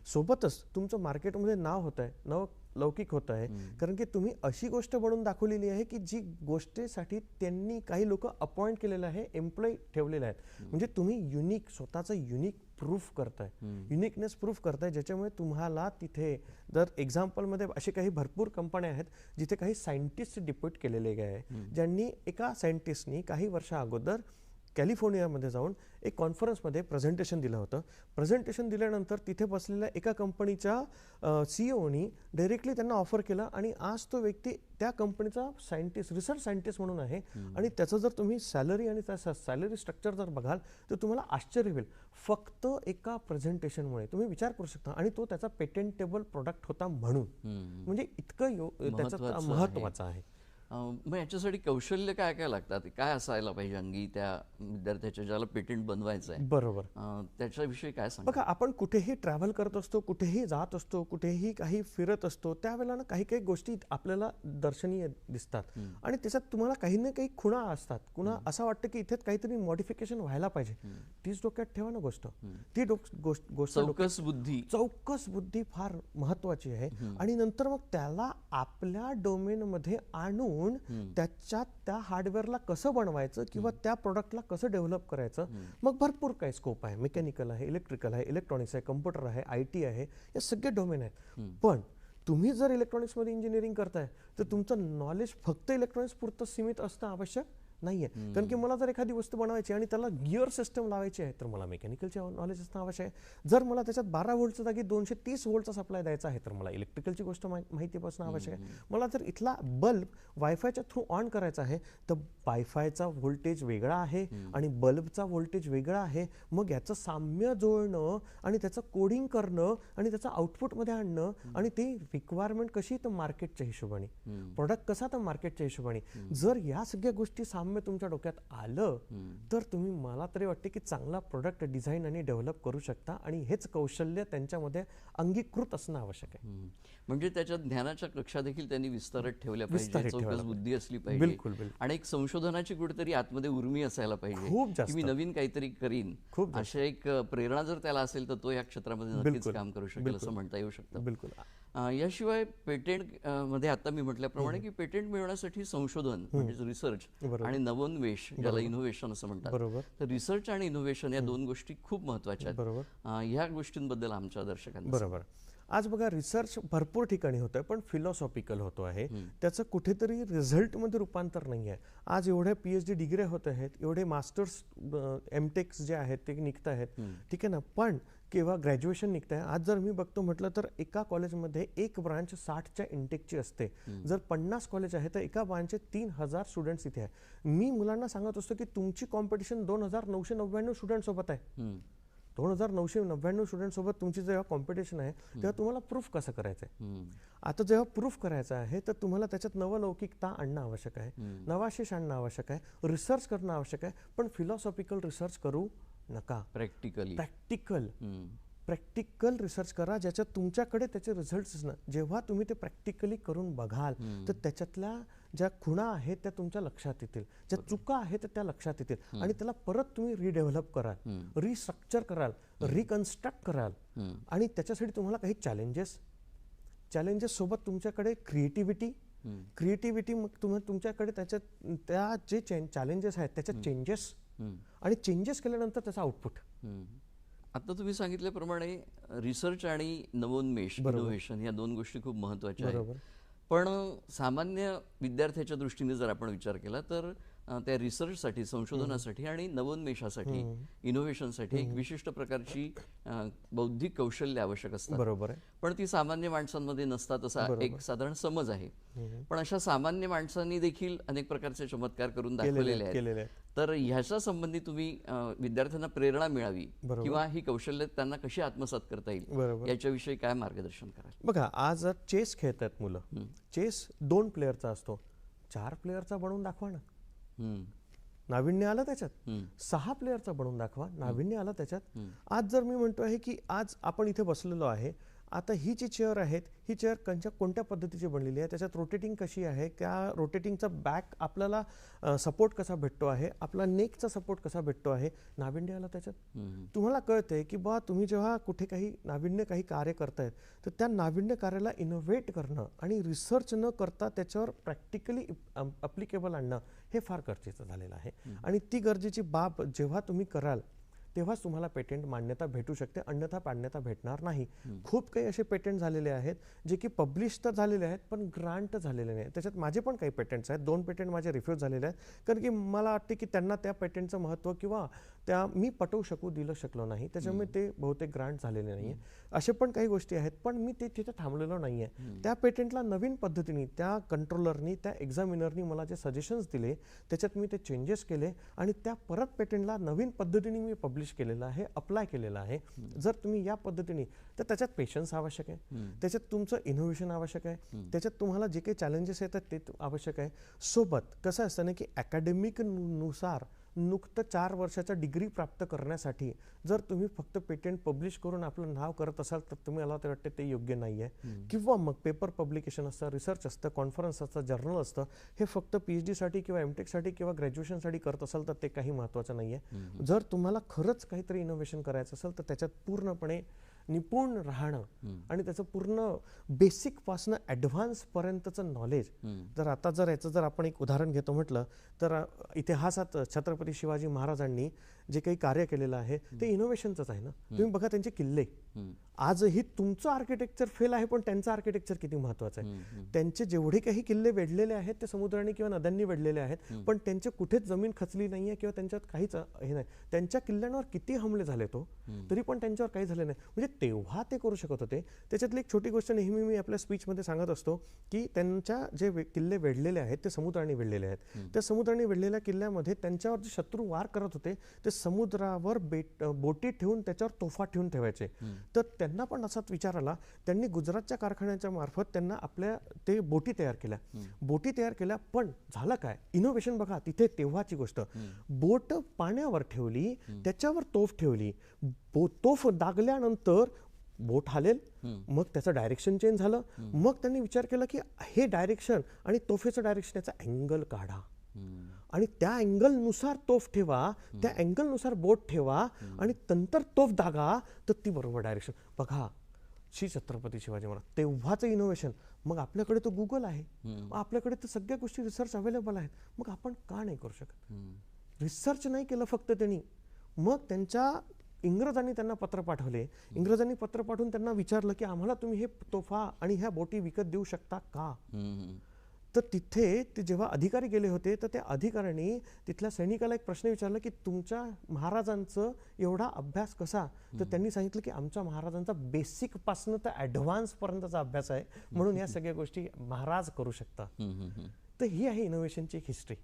सोबतच तुमचं मार्केटमध्ये नाव होत आहे, नाव लौकिक होत आहे, कारण की तुम्ही अशी गोष्ट बनवून दाखवलेली आहे की जी गोष्टीसाठी त्यांनी काही लोक अपॉइंट केलेलं आहे, एम्प्लॉय ठेवलेले आहेत. म्हणजे तुम्ही युनिक स्वतःचं युनिक प्रूफ करताय, युनिकनेस प्रूफ करताय, ज्याच्यामुळे तुम्हाला तिथे जर एक्झाम्पलमध्ये असे काही भरपूर कंपन्या आहेत जिथे काही सायंटिस्ट डिप्यूट केलेले आहे, ज्यांनी एका सायंटिस्टनी काही वर्षा अगोदर कॅलिफोर्नियामध्ये जाऊन एक कॉन्फरन्समध्ये प्रेझेंटेशन दिलं होतं. प्रेझेंटेशन दिल्यानंतर तिथे बसलेल्या एका कंपनीच्या सीईओनी डायरेक्टली त्यांना ऑफर केला आणि आज तो व्यक्ती त्या कंपनीचा सायंटिस्ट, रिसर्च सायंटिस्ट म्हणून आहे आणि त्याचं जर तुम्ही सॅलरी आणि त्या सॅलरी स्ट्रक्चर जर बघाल तर तुम्हाला आश्चर्य होईल. फक्त एका प्रेझेंटेशनमुळे तुम्ही विचार करू शकता आणि तो त्याचा पेटेंटेबल प्रोडक्ट होता म्हणून. म्हणजे इतकं त्याचं महत्त्वाचं आहे. मग याच्यासाठी कौशल्य काय काय लागतात, काय असायला पाहिजे अंगी त्या विद्यार्थ्याच्या ज्याला पेटंट बनवायचं आहे? बरोबर. त्याच्याविषयी काय सांगा? बघा, आपण कुठेही ट्रॅव्हल करत असतो, कुठेही जात असतो, कुठेही काही फिरत असतो, त्यावेळेला ना काही काही गोष्टी आपल्याला दर्शनीय दिसतात आणि त्याच्यात तुम्हाला काही ना काही खुणा असतात. कुणा असं वाटतं की इथे काहीतरी मॉडिफिकेशन व्हायला पाहिजे. तीच डोक्यात ठेवा ना गोष्ट, ती गोष्ट चौकस बुद्धी फार महत्वाची आहे. आणि नंतर मग त्याला आपल्या डोमेनमध्ये आणून त्याच्यात त्या हार्डवेअरला कसं बनवायचं किंवा त्या प्रोडक्टला कसं डेव्हलप करायचं. मग भरपूर काही स्कोप आहे, मेकॅनिकल आहे, इलेक्ट्रिकल आहे, इलेक्ट्रॉनिक्स आहे, कम्प्युटर आहे, IT आहे, हे सगळे डोमेन आहेत. पण तुम्ही जर इलेक्ट्रॉनिक्समध्ये इंजिनिअरिंग करताय तर तुमचं नॉलेज फक्त इलेक्ट्रॉनिक्स पुरतं सीमित असणं आवश्यक नाहीये. कारण की मला जर एखादी वस्तू बनवायची आणि त्याला गिअर सिस्टम लावायची आहे तर मला मेकॅनिकलचे नॉलेज असणं आवश्यक आहे. जर मला त्याच्यात 12 व्होल्टच्या जागी 230 व्होल्टचा सप्लाय द्यायचा आहे तर मला इलेक्ट्रिकलची गोष्ट माहिती असणं आवश्यक आहे. मला जर इथला बल्ब वायफायच्या थ्रू ऑन करायचा आहे तर वायफायचा व्होल्टेज वेगळा आहे आणि बल्बचा व्होल्टेज वेगळा आहे. मग याचं साम्य जुळणं आणि त्याचं कोडिंग करणं आणि त्याचं आउटपुटमध्ये आणणं आणि ती रिक्वायरमेंट कशी तर मार्केटच्या हिशोबाने, प्रोडक्ट कसा तर मार्केटच्या हिशोबाने. जर या सगळ्या गोष्टी तुमच्या डोक्यात आलं तर तुम्ही, मला तरी वाटते की चांगला प्रोडक्ट डिझाईन आणि डेव्हलप करू शकता आणि हेच कौशल्य त्यांच्यामध्ये अंगीकृत असणं आवश्यक आहे. म्हणजे त्याच्या ज्ञानाच्या कक्षा देखील त्यांनी विस्तारत ठेवल्या पाहिजे, चौकस बुद्धी असली पाहिजे. बिलकुल. आणि एक संशोधनाची कुठेतरी आतमध्ये उर्मी असायला पाहिजे, खूप जास्त, मी नवीन काहीतरी करीन अशा एक प्रेरणा जर त्याला असेल तर तो या क्षेत्रामध्ये नक्कीच काम करू शकेल असं म्हणता येऊ शकतं. बिलकुल. याशिवाय पेटेंट मध्ये आता मी म्हटल्याप्रमाणे की पेटेंट मिळवण्यासाठी संशोधन म्हणजे रिसर्च आणि नवोन्मेष ज्याला इनोव्हेशन असं म्हणतात, तर रिसर्च आणि इनोव्हेशन या दोन गोष्टी खूप महत्वाच्या आहेत. ह्या गोष्टींबद्दल आमच्या दर्शकांना बरोबर. आज बघा रिसर्च भरपूर ठिकाणी होतोय पण फिलॉसॉफिकल होतो आहे, त्याचं कुठेतरी रिझल्टमध्ये रूपांतर नाही आहे. आज एवढ्या PhD डिग्री होत आहेत, एवढे मास्टर्स MTechs जे आहेत ते निघत आहेत, ठीक आहे ना, पण किंवा ग्रॅज्युएशन निघत आहे. आज जर मी बघतो म्हटलं तर एका कॉलेजमध्ये एक ब्रांच 60च्या इंटेकची असते. जर 50 कॉलेज आहे तर एका ब्रांचचे 3000 स्टुडंट्स इथे आहे. मी मुलांना सांगत असतो की तुमची कॉम्पिटिशन 2999 स्टुडंट सोबत आहे. 2999 स्टुडंट सोबत तुमची जेव्हा कॉम्पिटिशन आहे तेव्हा तुम्हाला प्रूफ कसं करायचं आहे. आता जेव्हा प्रूफ करायचं आहे तर तुम्हाला त्याच्यात नवलौकिकता आणणं आवश्यक आहे, नवाशिष आणणं आवश्यक आहे, रिसर्च करणं आवश्यक आहे, पण फिलॉसॉफिकल रिसर्च करू नका. प्रॅक्टिकल रिसर्च करा ज्याच्यात तुमच्याकडे त्याचे रिझल्ट्स असणं. जेव्हा तुम्ही ते प्रॅक्टिकली करून बघाल तर त्याच्यातल्या ज्या खुणा आहेत त्या तुमच्या लक्षात येतील, ज्या चुका आहेत त्या लक्षात येतील आणि त्याला परत तुम्ही रिडेव्हलप कराल, रिस्ट्रक्चर कराल, रिकन्स्ट्रक्ट कराल. आणि त्याच्यासाठी तुम्हाला काही चॅलेंजेस सोबत तुमच्याकडे क्रिएटिव्हिटी मग तुमच्याकडे त्याच्यात त्या जे चॅलेंजेस आहेत त्याच्यात चेंजेस आणि चेंजेस केल्यानंतर त्याचा आउटपुट. आता तुम्ही सांगितल्याप्रमाणे रिसर्च आणि नवोन्मेष इनोव्हेशन या दोन गोष्टी खूप महत्वाच्या आहेत. पण सामान्य विद्यार्थ्याच्या दृष्टीने जर आपण विचार केला तर त्या रिसर्चसाठी, संशोधनासाठी आणि नवोन्मेषासाठी, इनोव्हेशनसाठी एक विशिष्ट प्रकारची बौद्धिक कौशल्य आवश्यक असतात. बरोबर आहे. पण ती सामान्य माणसांमध्ये नसतात असा एक साधारण समज आहे. पण अशा सामान्य माणसांनी देखील अनेक प्रकारचे चमत्कार करून दाखवलेले आहेत. तर ह्याच्या संबंधी तुम्ही विद्यार्थ्यांना प्रेरणा मिळावी किंवा ही कौशल्य त्यांना कशी आत्मसात करता येईल याच्याविषयी काय मार्गदर्शन कराल? बघा, आज चेस खेळतात मुलं. चेस 2 प्लेअरचा असतो, 4 प्लेअरचा बनवून दाखवा ना, नाविन्य आलं त्याच्यात. 6 प्लेअरचा बनवून दाखवा, नाविन्य आलं त्याच्यात. आज जर मी म्हणतो आहे की आज आपण इथे बसलेलो आहे, आता ही जी चेअर आहेत ही चेअर कोणत्या पद्धतीची बनलेली आहे, त्याच्यात रोटेटिंग कशी आहे, त्या रोटेटिंगचा बॅक आपल्याला सपोर्ट कसा भेटतो आहे, आपला नेकचा सपोर्ट कसा भेटतो आहे, नाविन्य आला त्याच्यात. तुम्हाला कळतंय की बा तुम्ही जेव्हा कुठे काही कार्य करतायत तर त्या नाविन्य कार्याला इनोव्हेट करणं आणि रिसर्च न करता त्याच्यावर प्रॅक्टिकली अप्लिकेबल आणणं हे फार गरजेचं झालेलं आहे. आणि ती गरजेची बाब जेव्हा तुम्ही कराल तेव्हाच तुम्हाला पेटेंट मान्यता भेटू शकते, अन्यथा मान्यता भेटणार नाही. खूप काही असे पेटेंट झालेले आहेत जे की पब्लिश तर झालेले आहेत पण ग्रांट झालेले नाही. त्याच्यात माझे पण काही पेटेंट्स आहेत, 2 पेटेंट माझे रिफ्यूज झालेले आहेत, कारण की मला वाटते की त्यांना त्या पेटेंटचं महत्त्व किंवा त्या मी पटवू दिलं शकलो नाही, त्याच्यामुळे ते बहुतेक ग्रांट झालेले नाही आहे. असे पण काही गोष्टी आहेत, पण मी ते तिथे थांबलेलो नाही आहे. त्या पेटेंटला नवीन पद्धतीने त्या कंट्रोलरनी, त्या एक्झामिनरनी मला जे सजेशन्स दिले त्याच्यात मी ते चेंजेस केले आणि त्या परत पेटेंटला नवीन पद्धतीने मी पब्लिश केलेलं आहे, अप्लाय केलेलं आहे. जर तुम्ही या पद्धतीने, तर त्याच्यात पेशन्स आवश्यक आहे, त्याच्यात तुमचं इनोव्हेशन आवश्यक आहे, त्याच्यात तुम्हाला जे काही चॅलेंजेस येतात ते आवश्यक आहे. सोबत कसं असतं ना की अकॅडमिक नुसार नुकतं 4 वर्षाचा डिग्री प्राप्त करण्यासाठी जर तुम्ही फक्त पेटेंट पब्लिश करून आपलं नाव करत असाल तर मला तर वाटतं ते योग्य नाही आहे. किंवा मग पेपर पब्लिकेशन असतं, रिसर्च असतं, कॉन्फरन्स असतं, जर्नल असतं, हे फक्त PhD साठी किंवा MTech साठी किंवा ग्रॅज्युएशनसाठी करत असाल तर ते काही महत्त्वाचं नाही आहे. जर तुम्हाला खरंच काहीतरी इनोव्हेशन करायचं असेल तर त्याच्यात पूर्णपणे निपुण राहणं आणि त्याचं पूर्ण बेसिक पासून ॲडव्हान्स पर्यंतचं नॉलेज. जर याचं आपण एक उदाहरण घेतो म्हटलं तर इतिहासात छत्रपती शिवाजी महाराजांनी जे काही कार्य केलेलं आहे ते इनोव्हेशनचंच आहे ना. तुम्ही बघा त्यांचे किल्ले, आजही तुमचं आर्किटेक्चर फेल आहे पण त्यांचं आर्किटेक्चर किती महत्त्वाचं आहे. त्यांचे जेवढे काही किल्ले वेढलेले आहेत ते समुद्राने किंवा नद्यांनी वेढलेले आहेत, पण त्यांचे कुठेच जमीन खचली नाही आहे किंवा त्यांच्यात काहीच हे नाही. त्यांच्या किल्ल्यांवर किती हमले झाले तरी पण त्यांच्यावर काही झाले नाही, म्हणजे तेव्हा ते करू शकत होते. त्याच्यातली एक छोटी गोष्ट नेहमी मी आपल्या स्पीचमध्ये सांगत असतो की त्यांच्या जे किल्ले वेढलेले आहेत ते समुद्राने वेढलेले आहेत. त्या समुद्राने वेढलेल्या किल्ल्यामध्ये त्यांच्यावर जे शत्रू वार करत होते ते समुद्रावर बोटी ठेवून त्याच्यावर तोफा ठेवून ठेवायचे. तर त्यांना पण असाच विचार आला, त्यांनी गुजरातच्या कारखान्याच्या मार्फत त्यांना आपल्या ते बोटी तयार केल्या. पण झालं काय, इनोव्हेशन बघा तिथे तेव्हाची गोष्ट, बोट पाण्यावर ठेवली, त्याच्यावर तोफ ठेवली, तोफ दागल्यानंतर बोट हालेल, मग त्याचं डायरेक्शन चेंज झालं. मग त्यांनी विचार केला की हे डायरेक्शन आणि तोफेचं डायरेक्शन याचा अँगल काढा आणि त्या अँगलनुसार तोफ ठेवा, त्या अँगलनुसार बोट ठेवा आणि नंतर तोफ दागा तर ती बरोबर डायरेक्शन. बघा छत्रपती शिवाजी महाराज तेव्हाचं इनोव्हेशन. मग आपल्याकडे तो गुगल आहे, मग आपल्याकडे तर सगळ्या गोष्टी रिसर्च अवेलेबल आहेत, मग आपण का नाही करू शकत? रिसर्च नाही केलं फक्त त्यांनी. मग इंग्रजांनी त्यांना पत्र पाठवले. इंग्रजांनी पत्र पाठवून त्यांना विचारलं की आम्हाला तुम्ही हे तोफा आणि ह्या बोटी विकत देऊ शकता का? तर तिथे ते जेव्हा अधिकारी गेले होते तर त्या अधिकाऱ्यांनी तिथल्या सैनिकाला एक प्रश्न विचारला की तुमच्या महाराजांचं एवढा अभ्यास कसा? तर त्यांनी सांगितलं की आमच्या महाराजांचा बेसिक पासून तर ॲडव्हान्स पर्यंतचा अभ्यास आहे, म्हणून या सगळ्या गोष्टी महाराज करू शकतात. तर ही आहे इनोव्हेशनची एक हिस्ट्री.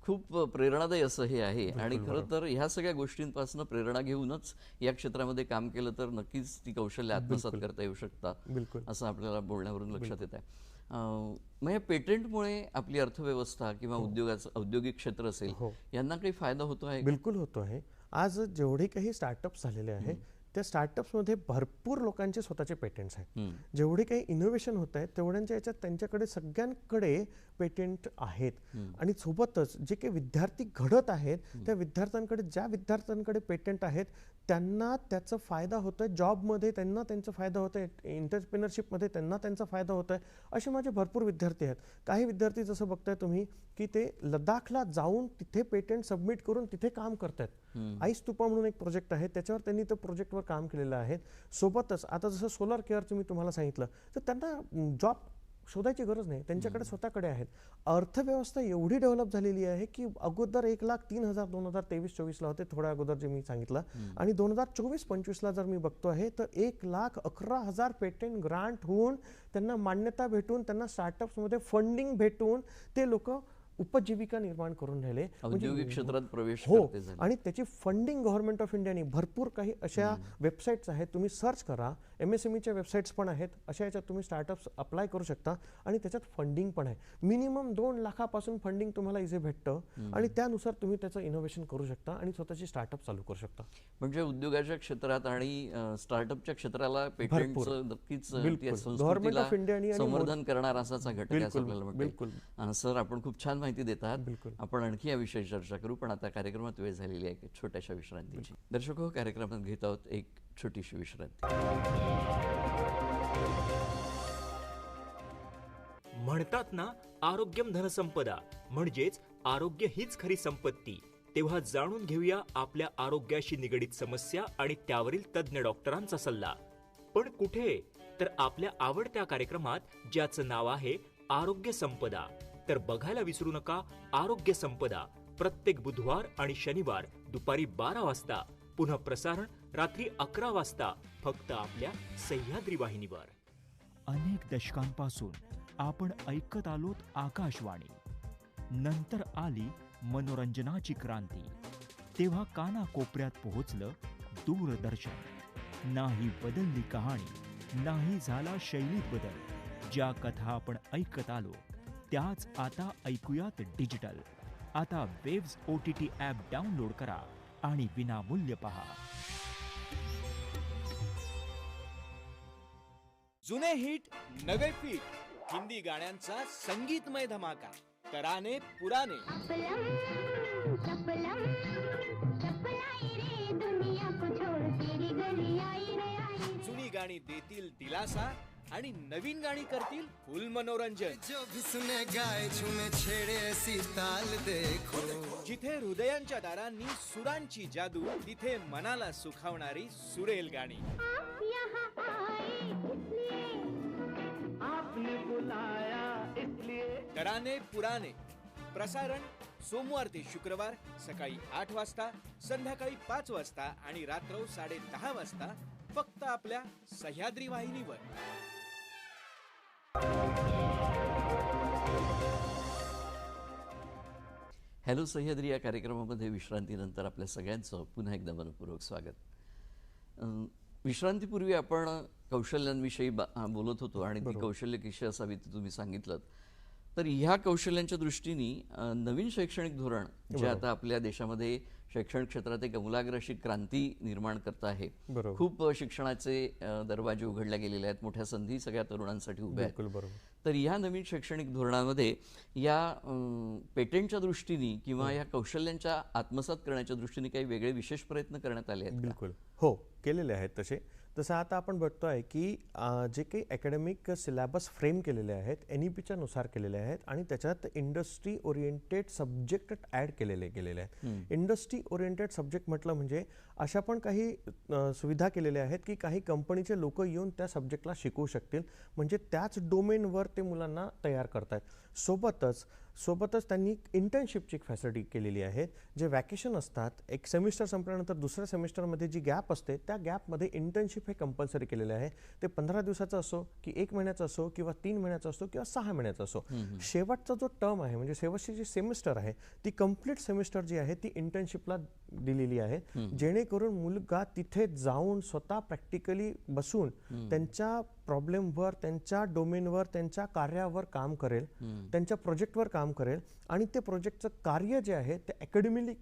खूप प्रेरणादायी असं हे आहे. आणि खरं तर ह्या सगळ्या गोष्टींपासून प्रेरणा घेऊनच या क्षेत्रामध्ये काम केलं तर नक्कीच ती कौशल्य आत्मसात करता येऊ शकतात असं आपल्याला बोलण्यावरून लक्षात येत आहे. मग या पेटंटमुळे आपली अर्थव्यवस्था किंवा औद्योगिक क्षेत्र असेल यांना काही फायदा होतो आहे? बिलकुल होतो आहे. आज जेवढे काही स्टार्टअप्स झालेले आहे त्या स्टार्टअप्समध्ये भरपूर लोकांचे स्वतःचे पेटंट्स आहेत. जेवढे काही इनोव्हेशन होत आहेत तेवढ्यांच्या याच्यात त्यांच्याकडे सगळ्यांकडे पेटंट आहेत. आणि सोबतच जे काही विद्यार्थी घडत आहेत त्या विद्यार्थ्यांकडे, ज्या विद्यार्थ्यांकडे पेटंट आहेत त्यांना त्याचा फायदा होतोय, जॉबमध्ये त्यांना त्यांचा फायदा होतोय, एंटरप्रेनरशिपमध्ये त्यांना त्यांचा फायदा होतोय. असे माझे भरपूर विद्यार्थी आहेत. काही विद्यार्थी जसं बघताय तुम्ही की ते लडाखला जाऊन तिथे पेटंट सबमिट करून तिथे काम करतायत. आईस तुपा म्हणून एक प्रोजेक्ट आहे, त्याच्यावर त्यांनी त्या प्रोजेक्टवर काम केलेलं आहे. सोबतच आता जसं सोलर केअरचं मी तुम्हाला सांगितलं तर त्यांना जॉब शोधायची गरज नाही, त्यांच्याकडे स्वतःकडे आहेत. अर्थव्यवस्था एवढी डेव्हलप झालेली आहे की अगोदर 1,03,000 2023-24 होते, थोड्या अगोदर जे मी सांगितलं, आणि 2024-25 जर मी बघतो आहे तर 1,11,000 पेटंट ग्रांट होऊन त्यांना मान्यता भेटून त्यांना स्टार्टअप्समध्ये फंडिंग भेटून ते लोक उपजीविका निर्माण करून राहिले, औद्योगिक क्षेत्रात प्रवेश हो. करते झाले. आणि त्याची फंडिंग गव्हर्नमेंट ऑफ इंडियाने भरपूर काही अशा वेबसाईट्स आहेत, तुम्ही सर्च करा, MSMEच्या वेबसाईट्स पण आहेत, अशा याच्यात तुम्ही स्टार्टअप्स अप्लाय करू शकता आणि त्याच्यात फंडिंग पण आहे. मिनिमम 2 लाखापासून फंडिंग तुम्हाला इझे भेटतं आणि त्यानुसार तुम्ही त्याचं इनोव्हेशन करू शकता आणि स्वतःची स्टार्टअप चालू करू शकता. म्हणजे उद्योगाच्या क्षेत्रात आणि स्टार्टअपच्या क्षेत्राला पेटंटचं नक्कीच गव्हर्नमेंट ऑफ इंडिया संवर्धन करणार असाचा घटक आहे असं आपल्याला बिलकुल. सर, आपण खूप छान माहिती देतात. आपण आणखी या विषयी चर्चा करू, पण आता कार्यक्रमात वेळ झालेली आहे छोट्याशा विश्रांतीची. दर्शक हो, कार्यक्रमात घेत आहोत एक छोटीशी विश्रांती. म्हणतात ना, आरोग्यम धनसंपदा, म्हणजेच आरोग्य हीच खरी संपत्ती. तेव्हा जाणून घेऊया आपल्या आरोग्याशी निगडीत समस्या आणि त्यावरील तज्ञ डॉक्टरांचा सल्ला. पण कुठे? तर आपल्या आवडत्या कार्यक्रमात, ज्याचं नाव आहे आरोग्य संपदा. तर बघायला विसरू नका आरोग्य संपदा, प्रत्येक बुधवार आणि शनिवार दुपारी 12 वाजता, पुन्हा प्रसारण रात्री 11 वाजता, फक्त आपल्या सह्याद्री वाहिनीवर. अनेक दशकांपासून आपण ऐकत आलोत आकाशवाणी. नंतर आली मनोरंजनाची क्रांती. तेव्हा कानाकोपऱ्यात पोहोचलं दूरदर्शन. नाही बदलली कहाणी, नाही झाला शैलीत बदल. ज्या कथा आपण ऐकत आलो त्याच आता ऐकूयात डिजिटल. आता वेव्स OTT ॲप डाउनलोड करा आणि विनामूल्य पहा. जुने हिट नवे फिट, हिंदी गाण्यांचा संगीतमय धमाका. तराने पुराने, जुनी गाणी देतील दिलासा आणि नवीन गाणी करतील फुल मनोरंजन. जो भी सुने गाए झूमे छेड़े ऐसी ताल देखो. जिथे हृदयांच्या दारांनी सुरांची जादू, तिथे मनाला सुखावणारी सुरेल गाणी. तराने पुराने, प्रसारण सोमवार ते शुक्रवार सकाळी 8 वाजता, संध्याकाळी 5 वाजता आणि रात्र 10:30 वाजता, फक्त आपल्या सह्याद्री वाहिनीवर. हॅलो सह्याद्री या कार्यक्रमामध्ये विश्रांतीनंतर आपल्या सगळ्यांचं पुन्हा एकदा मनपूर्वक स्वागत. विश्रांतीपूर्वी आपण कौशल्यांविषयी बोलत होतो आणि ती कौशल्य कशी असावी ते तुम्ही सांगितलं. तर ह्या कौशल्यांच्या दृष्टीने नवीन शैक्षणिक धोरण जे आता आपल्या देशामध्ये शैक्षणिक क्षेत्रात एक आमूलाग्र अशी क्रांती निर्माण करत आहे. खूप शिक्षणाचे दरवाजे उघडले गेलेले आहेत, मोठ्या संधी सगळ्या तरुणांसाठी उभ्या आहेत. तर या नवीन शैक्षणिक धोरणामध्ये या पेटंटच्या दृष्टीने किंवा या कौशल्यांच्या आत्मसात करण्याच्या दृष्टीने काही वेगळे विशेष प्रयत्न करण्यात आले आहेत? बिलकुल हो, केलेले आहेत तसे. जसं आता आपण बघतोय की जे काही अकॅडमिक सिलेबस फ्रेम केलेले आहेत NEPच्या नुसार केलेले आहेत आणि त्याच्यात इंडस्ट्री ओरिएंटेड सब्जेक्ट ॲड गेलेले आहेत. इंडस्ट्री ओरिएंटेड सब्जेक्ट म्हटलं म्हणजे अशा पण काही सुविधा केलेल्या आहेत की काही कंपनीचे लोक येऊन त्या सब्जेक्टला शिकवू शकतील, म्हणजे त्याच डोमेनवर ते मुलांना तयार करतायत. सोबतच त्यांनी इंटर्नशिपची फॅसिलिटी केलेली आहे. जे वॅकेशन असतात, एक सेमिस्टर संपल्यानंतर दुसऱ्या सेमिस्टरमध्ये जी गॅप असते त्या गॅपमध्ये इंटर्नशिप हे कंपल्सरी केलेले आहे. ते 15 दिवसाचं असो की 1 महिन्याचं असो किंवा 3 महिन्याचं असो किंवा 6 महिन्याचं असो, शेवटचा जो टर्म आहे म्हणजे शेवटची जी सेमिस्टर आहे ती कंप्लीट सेमिस्टर जी आहे ती इंटर्नशिपला दिलेली आहे, जेणेकरून मुलगा तिथे जाऊन स्वतः प्रॅक्टिकली बसून त्यांच्या प्रॉब्लेमवर, त्यांच्या डोमेनवर, त्यांच्या कार्यावर काम करेल, त्यांच्या प्रोजेक्टवर काम करेल आणि ते प्रोजेक्टचं कार्य जे आहे ते अकॅडमिक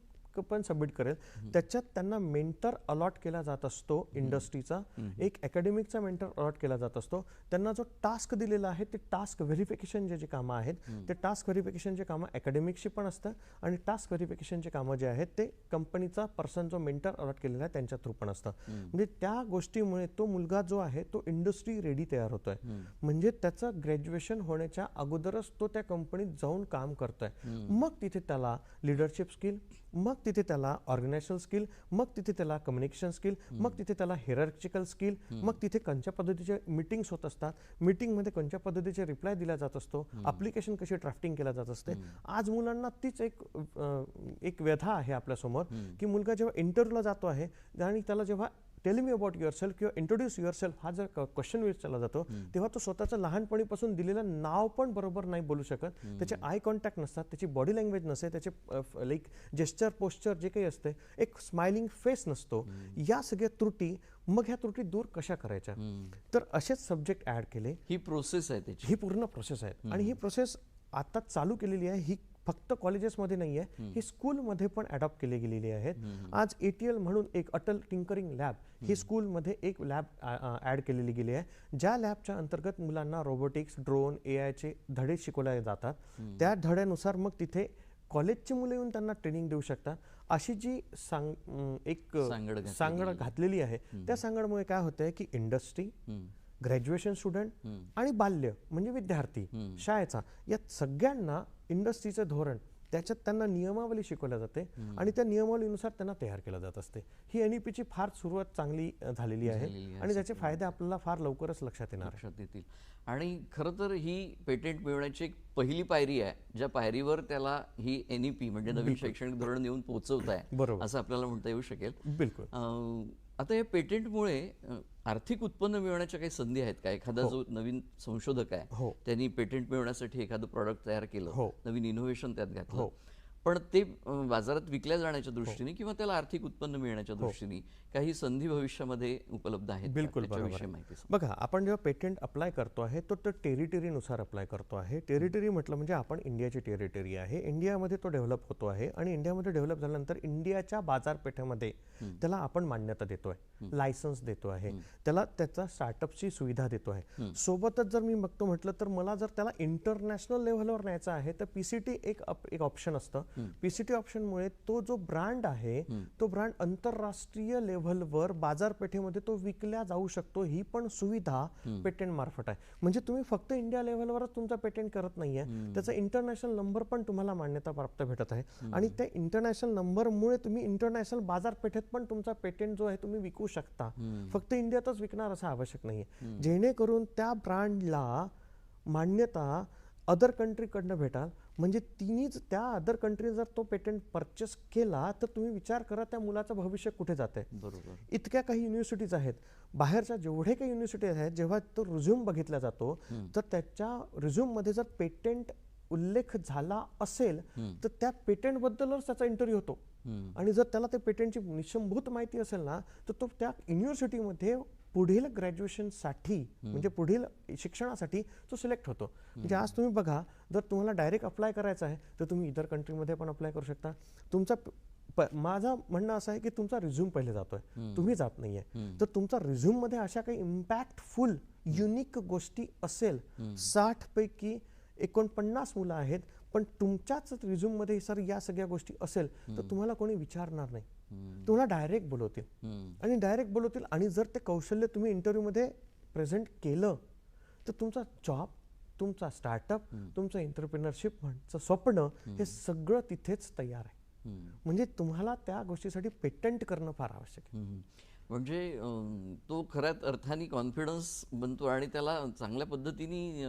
पण सबमिट करेल. त्याच्यात त्यांना मेंटर अलॉट केला जात असतो इंडस्ट्रीचा, एक अकॅडमिकचा मेंटर अलॉट केला जात असतो. त्यांना जो टास्क दिलेला आहे ते टास्क व्हेरिफिकेशन जे कामं आहेत ते टास्क व्हेरिफिकेशनचे कामं अकॅडमिकशी पण असतं आणि टास्क व्हेरिफिकेशनचे कामं जे आहेत ते कंपनीचा पर्सन जो मेंटर अलॉट केलेला आहे त्यांच्या थ्रू पण असतं. म्हणजे त्या गोष्टीमुळे तो मुलगा जो आहे तो इंडस्ट्री रेडी तयार होतोय, म्हणजे त्याचं ग्रॅज्युएशन होण्याच्या अगोदरच तो त्या कंपनीत जाऊन काम करतोय. मग तिथे त्याला लिडरशिप स्किल, मग तिथे त्याला ऑर्गनायझेशनल स्किल, मग तिथे त्याला कम्युनिकेशन स्किल, मग तिथे त्याला हिरार्चिकल स्किल, मग तिथे कोणत्या पद्धतीचे मीटिंग्स होत असतात, मीटिंगमध्ये कोणत्या पद्धतीचे रिप्लाय दिला जात असतो, ॲप्लिकेशन कशी ड्राफ्टिंग केला जात असते. आज मुलांना तीच एक व्यथा आहे आपल्यासमोर की मुलगा जेव्हा इंटरव्ह्यूला जातो आहे आणि त्याला जेव्हा टेल मी अबाउट युअरसेल्फ किंवा इंट्रोड्यूस युअरसेल्फ हा जर क्वेश्चन विचारला जातो तेव्हा तो स्वतःचं लहानपणीपासून दिलेलं नाव पण बरोबर नाही बोलू शकत, त्याचे आय कॉन्टॅक्ट नसतात, त्याची बॉडी लँग्वेज नसते, त्याचे लाईक जेस्चर पोस्चर जे काही असते, एक स्माइलिंग फेस नसतो. या सगळ्या त्रुटी, मग ह्या त्रुटी दूर कशा करायच्या, तर असेच सब्जेक्ट ॲड केले. ही प्रोसेस आहे त्याची, ही पूर्ण प्रोसेस आहे आणि ही प्रोसेस आता चालू केलेली आहे. ही फक्त कॉलेजेसमध्ये नाही आहे, ही स्कूलमध्ये पण अडॉप्ट केली गेलेली आहेत. आज ATL म्हणून एक अटल टिंकरिंग लॅब ही स्कूलमध्ये एक लॅब ॲड केलेली गेली आहे, ज्या लॅबच्या अंतर्गत मुलांना रोबोटिक्स, ड्रोन, AIचे धडे शिकवले जातात. त्या धड्यानुसार मग तिथे कॉलेजची मुलं येऊन त्यांना ट्रेनिंग देऊ शकतात. अशी जी सांगड घातलेली आहे, त्या सांगडमुळे काय होतंय की इंडस्ट्री, ग्रॅज्युएशन स्टुडंट आणि बाल्य म्हणजे विद्यार्थी शाळेचा, या सगळ्यांना इंडस्ट्रीचं धोरण, त्याच्यात त्यांना नियमावली शिकवल्या जाते आणि त्या नियमावलीनुसार त्यांना तयार केलं जात असते. ही NEPची फार सुरुवात चांगली झालेली आहे आणि त्याचे फायदे आपल्याला फार लवकरच लक्षात येतील. आणि खरं तर ही पेटेंट मिळवण्याची एक पहिली पायरी आहे, ज्या पायरीवर त्याला ही NEP म्हणजे नवीन शैक्षणिक धोरण येऊन पोहोचवत आहे असं आपल्याला म्हणता येऊ शकेल. बिलकुल. आता या पेटेंटमुळे आर्थिक उत्पन्न मिळवण्याच्या काही संधी आहेत का? एखादा जो नवीन संशोधक आहे त्यांनी पेटेंट मिळवण्यासाठी एखादं प्रॉडक्ट तयार केलं, नवीन इनोव्हेशन त्यात घातलं, पण ते बाजारात विकल्या जाण्याच्या दृष्टीने किंवा त्याला आर्थिक उत्पन्न मिळण्याच्या दृष्टीने काही संधी भविष्यामध्ये उपलब्ध आहेत? बिलकुल बघा, आपण जेव्हा पेटेंट अप्लाय करतो आहे तो टेरिटरीनुसार अप्लाय करतो आहे. टेरिटरी म्हटलं म्हणजे आपण इंडियाची टेरिटरी आहे, इंडियामध्ये तो डेव्हलप होतो आहे आणि इंडियामध्ये डेव्हलप झाल्यानंतर इंडियाच्या बाजारपेठेमध्ये त्याला आपण मान्यता देतोय, लायसन्स देतो आहे, त्याला त्याचा स्टार्टअपची सुविधा देतो आहे. सोबतच जर मी बघतो म्हटलं तर मला जर त्याला इंटरनॅशनल लेव्हलवर न्यायचं आहे तर PCT एक ऑप्शन असतं. PCT ऑप्शनमुळे तो जो ब्रँड आहे तो ब्रँड आंतरराष्ट्रीय लेव्हलवर बाजारपेठेमध्ये तो विकल्या जाऊ शकतो. ही पण सुविधा पेटेंट मार्फत आहे. म्हणजे तुम्ही फक्त इंडिया लेव्हलवरच तुमचा पेटेंट करत नाहीये, त्याचा इंटरनॅशनल नंबर पण तुम्हाला मान्यता प्राप्त भेटत आहे आणि त्या इंटरनॅशनल नंबरमुळे तुम्ही इंटरनॅशनल बाजारपेठेत पण तुमचा पेटेंट जो आहे तुम्ही विकू शकता. फक्त इंडियातच विकणार असं आवश्यक नाहीये, जेणेकरून त्या ब्रँडला मान्यता अदर कंट्रीकडनं भेटाल. म्हणजे तिन्हीच त्या अदर कंट्री जर तो पेटेंट परचेस केला तर तुम्ही विचार करा त्या मुलाचं भविष्य कुठे जाते. इतक्या काही युनिव्हर्सिटीज आहेत, बाहेरच्या जेवढे काही युनिव्हर्सिटीज आहेत, जेव्हा तो रिझ्यूम बघितला जातो तर त्याच्या रिझ्यूममध्ये जर पेटेंट उल्लेख झाला असेल तर त्या पेटेंट बद्दलच त्याचा इंटरव्ह्यू होतो आणि जर त्याला त्या पेटेंटची निशंभूत माहिती असेल ना तर तो त्या युनिव्हर्सिटीमध्ये पुढील ग्रॅज्युएशनसाठी म्हणजे पुढील शिक्षणासाठी तो सिलेक्ट होतो. म्हणजे आज तुम्ही बघा, जर तुम्हाला डायरेक्ट अप्लाय करायचं आहे तर तुम्ही इतर कंट्रीमध्ये पण अप्लाय करू शकता. तुमचा माझं म्हणणं असं आहे की तुमचा रिझ्यूम पहिले जातोय, तुम्ही जात नाहीये, तर तुमचा रिझ्यूम मध्ये अशा काही इम्पॅक्टफुल युनिक गोष्टी असेल, 60 पैकी 49 मुलं आहेत पण तुमच्याच रिझ्यूम मध्ये सर या सगळ्या गोष्टी असेल तर तुम्हाला कोणी विचारणार नाही. तुम्हाला डायरेक्ट बोलवतील आणि डायरेक्ट बोलवतील आणि जर ते कौशल्य तुम्ही इंटरव्ह्यूमध्ये प्रेझेंट केलं तर तुमचा जॉब, तुमचा स्टार्टअप, तुमचं एंटरप्रिनरशिप म्हणचं स्वप्न हे सगळं तिथेच तयार आहे. म्हणजे तुम्हाला त्या गोष्टीसाठी पेटंट करणं फार आवश्यक आहे. म्हणजे तो खऱ्याच अर्थाने कॉन्फिडन्स बनतो आणि त्याला चांगल्या पद्धतीने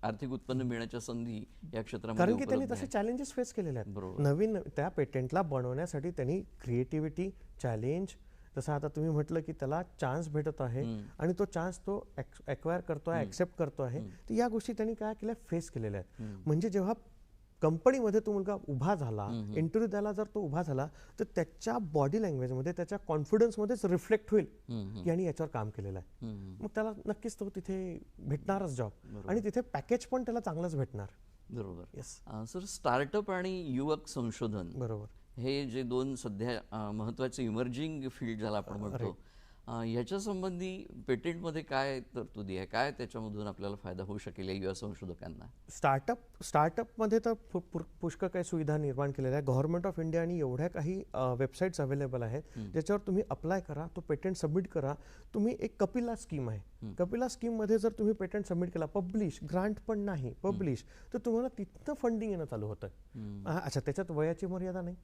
आर्थिक उत्पन्न मिळण्याच्या संधी या क्षेत्रामध्ये कारण की त्यांनी तसे चॅलेंजेस फेस केलेले आहेत. नवीन त्या पेटंटला बनवण्यासाठी त्यांनी क्रिएटिव्हिटी, चॅलेंज, जसं आता तुम्ही म्हटलं की त्याला चान्स भेटत आहे आणि तो चान्स तो एक्वायर करतोय, ऍक्सेप्ट करतो आहे, तर या गोष्टी त्यांनी काय केल्या, फेस केलेल्या आहेत. म्हणजे जेव्हा कंपनीमध्ये तो मुलगा उभा झाला, इंटरव्ह्यू द्यायला जर तो उभा झाला तर त्याच्या बॉडी लँग्वेजमध्ये, त्याच्या कॉन्फिडन्समध्येच रिफ्लेक्ट होईल की यांनी याच्यावर काम केलेलं आहे. मग त्याला नक्कीच तो तिथे भेटणारच जॉब आणि तिथे पॅकेज पण त्याला चांगलंच भेटणार. बरोबर. येस सर, स्टार्टअप आणि युवक संशोधन, बरोबर, हे जे दोन सध्या महत्त्वाचे इमर्जिंग फील्ड ज्याला आपण म्हणतो, ह्याच्या संबंधी पेटेंटमध्ये काय तरतुदी आहे, काय त्याच्यामधून आपल्याला फायदा होऊ शकेल या युवा संशोधकांना? स्टार्टअपमध्ये तर पुष्कळ काही सुविधा निर्माण केलेल्या आहे. गव्हर्नमेंट ऑफ इंडिया आणि एवढ्या काही वेबसाईट्स अवेलेबल आहेत ज्याच्यावर तुम्ही अप्लाय करा, तो पेटंट सबमिट करा. तुम्ही एक कपिला स्कीम आहे, कपिला स्कीममध्ये जर तुम्ही पेटंट सबमिट केला, पब्लिश, ग्रांट पण नाही, पब्लिश, तर तुम्हाला तिथनं फंडिंग येणं चालू होतं. अच्छा, त्याच्यात वयाची मर्यादा नाही,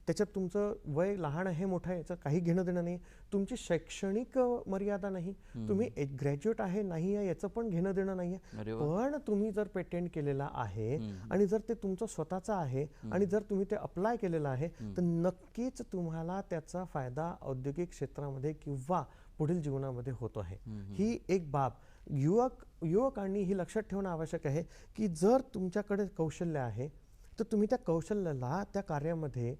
त्याच्यात तुमचं वय लहान आहे मोठं आहे याचं काही घेणं देणं नाही, तुमची शैक्षणिक मर्यादा नाही, तुम्ही एक ग्रॅज्युएट आहे नाही आहे याचं पण घेणं देणं नाही आहे. पण तुम्ही जर पेटेंट केलेला आहे आणि जर ते तुमचं स्वतःचं आहे आणि जर तुम्ही ते अप्लाय केलेलं आहे तर नक्कीच तुम्हाला त्याचा फायदा औद्योगिक क्षेत्रामध्ये किंवा पुढील जीवनामध्ये होतो आहे. ही एक बाब युवकांनी ही लक्षात ठेवणं आवश्यक आहे की जर तुमच्याकडे कौशल्य आहे तर तुम्ही त्या कौशल्याला त्या कार्यामध्ये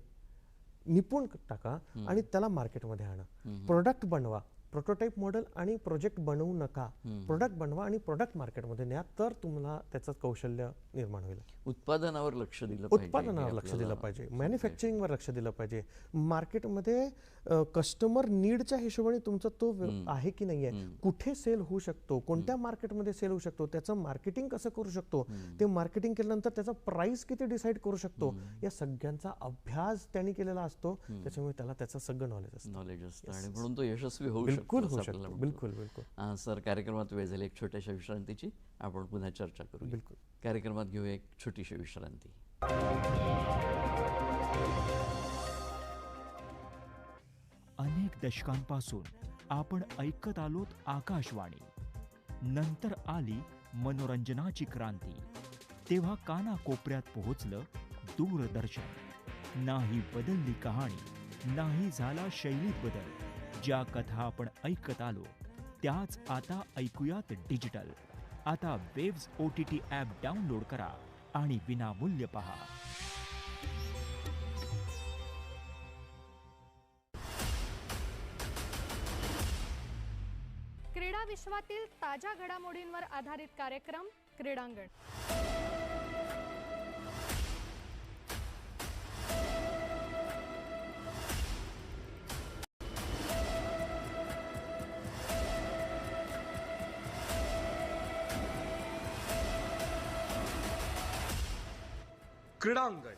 निपुण टाका आणि त्याला मार्केटमध्ये आणा. प्रोडक्ट बनवा, प्रोटोटाइप मॉडेल आणि प्रोजेक्ट बनवू नका, प्रोडक्ट बनवा आणि प्रोडक्ट मार्केटमध्ये न्या, तर तुम्हाला त्याचं कौशल्य निर्माण होईल. उत्पादनावर लक्ष दिलं पाहिजे, मॅन्युफॅक्चरिंगवर लक्ष दिलं पाहिजे, मार्केटमध्ये कस्टमर नीडच्या हिशोबाने तुमचं तो आहे की नाही आहे, कुठे सेल होऊ शकतो, कोणत्या मार्केटमध्ये सेल होऊ शकतो, त्याचं मार्केटिंग कसं करू शकतो, ते मार्केटिंग केल्यानंतर त्याचा प्राइस किती डिसाईड करू शकतो, या सगळ्यांचा अभ्यास त्यांनी केलेला असतो. त्याच्यामुळे त्याला त्याचं सगळं नॉलेज असतं आणि म्हणून तो यशस्वी होऊ शकतो. बिलकुल. सर, कार्यक्रमात वेळ झाली एक छोट्याशा विश्रांतीची, आपण पुन्हा चर्चा करू. बिलकुल. कार्यक्रमात घेऊया एक छोटीशी विश्रांती. अनेक दशकांपासून आपण ऐकत आलोत आकाशवाणी, नंतर आली मनोरंजनाची क्रांती, तेव्हा कानाकोपऱ्यात पोहोचलं दूरदर्शन. नाही बदलली कहाणी, नाही झाला शैलीत बदल. ज्या कथा आपण ऐकत आलो त्याच आता ऐकूयात डिजिटल. आता वेव्स OTT ॲप डाउनलोड करा आणि विनामूल्य पहा. क्रीडा विश्वातील ताज्या घडामोडींवर आधारित कार्यक्रम क्रीडांगण. क्रीडांगण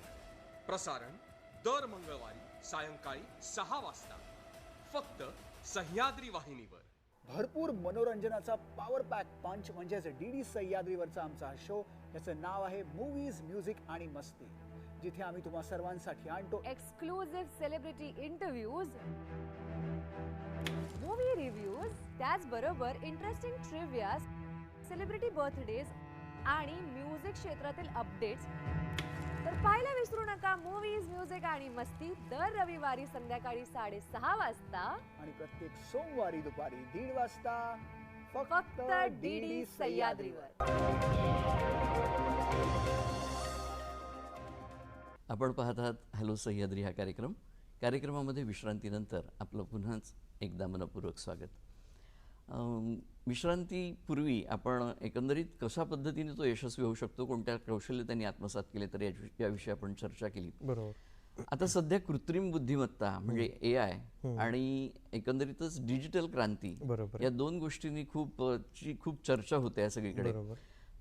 प्रसारण दर मंगळवारी सायंकाळी 6 वाजता फक्त सह्याद्री वाहिनीवर. भरपूर मनोरंजनाचा पॉवर पॅक पंच म्हणजेच DD सह्याद्रीवरचा आमचा शो, याचं नाव आहे मूवीज, म्युझिक आणि मस्ती, जिथे आम्ही तुम्हा सर्वांसाठी आणतो exclusive celebrity interviews, movie reviews, त्याचबरोबर इंटरेस्टिंग ट्रिव्हिया, सेलिब्रिटी बर्थडेज आणि म्युझिक क्षेत्रातील अपडेट्स. तर पाहायला विसरू नका मूवीज, म्युझिक आणि मस्ती दर रविवारी संध्याकाळी 6:30 वाजता आणि प्रत्येक सोमवारी दुपारी 1:30 वाजता फक्त DD सह्याद्रीवर. आपण पाहत आहात हॅलो सह्याद्री हा कार्यक्रम. कार्यक्रमामध्ये विश्रांतीनंतर आपलं पुन्हाच एकदा मनपूर्वक स्वागत. विश्रांतीपूर्वी आपण एकंदरीत कशा पद्धतीने तो यशस्वी होऊ शकतो, कोणत्या कौशल्य त्यांनी आत्मसात केले, तर याविषयी आपण चर्चा केली. बरोबर. आता सध्या कृत्रिम बुद्धिमत्ता म्हणजे AI आणि एकंदरीतच डिजिटल क्रांती, या दोन गोष्टींनी खूप चर्चा होते सगळीकडे.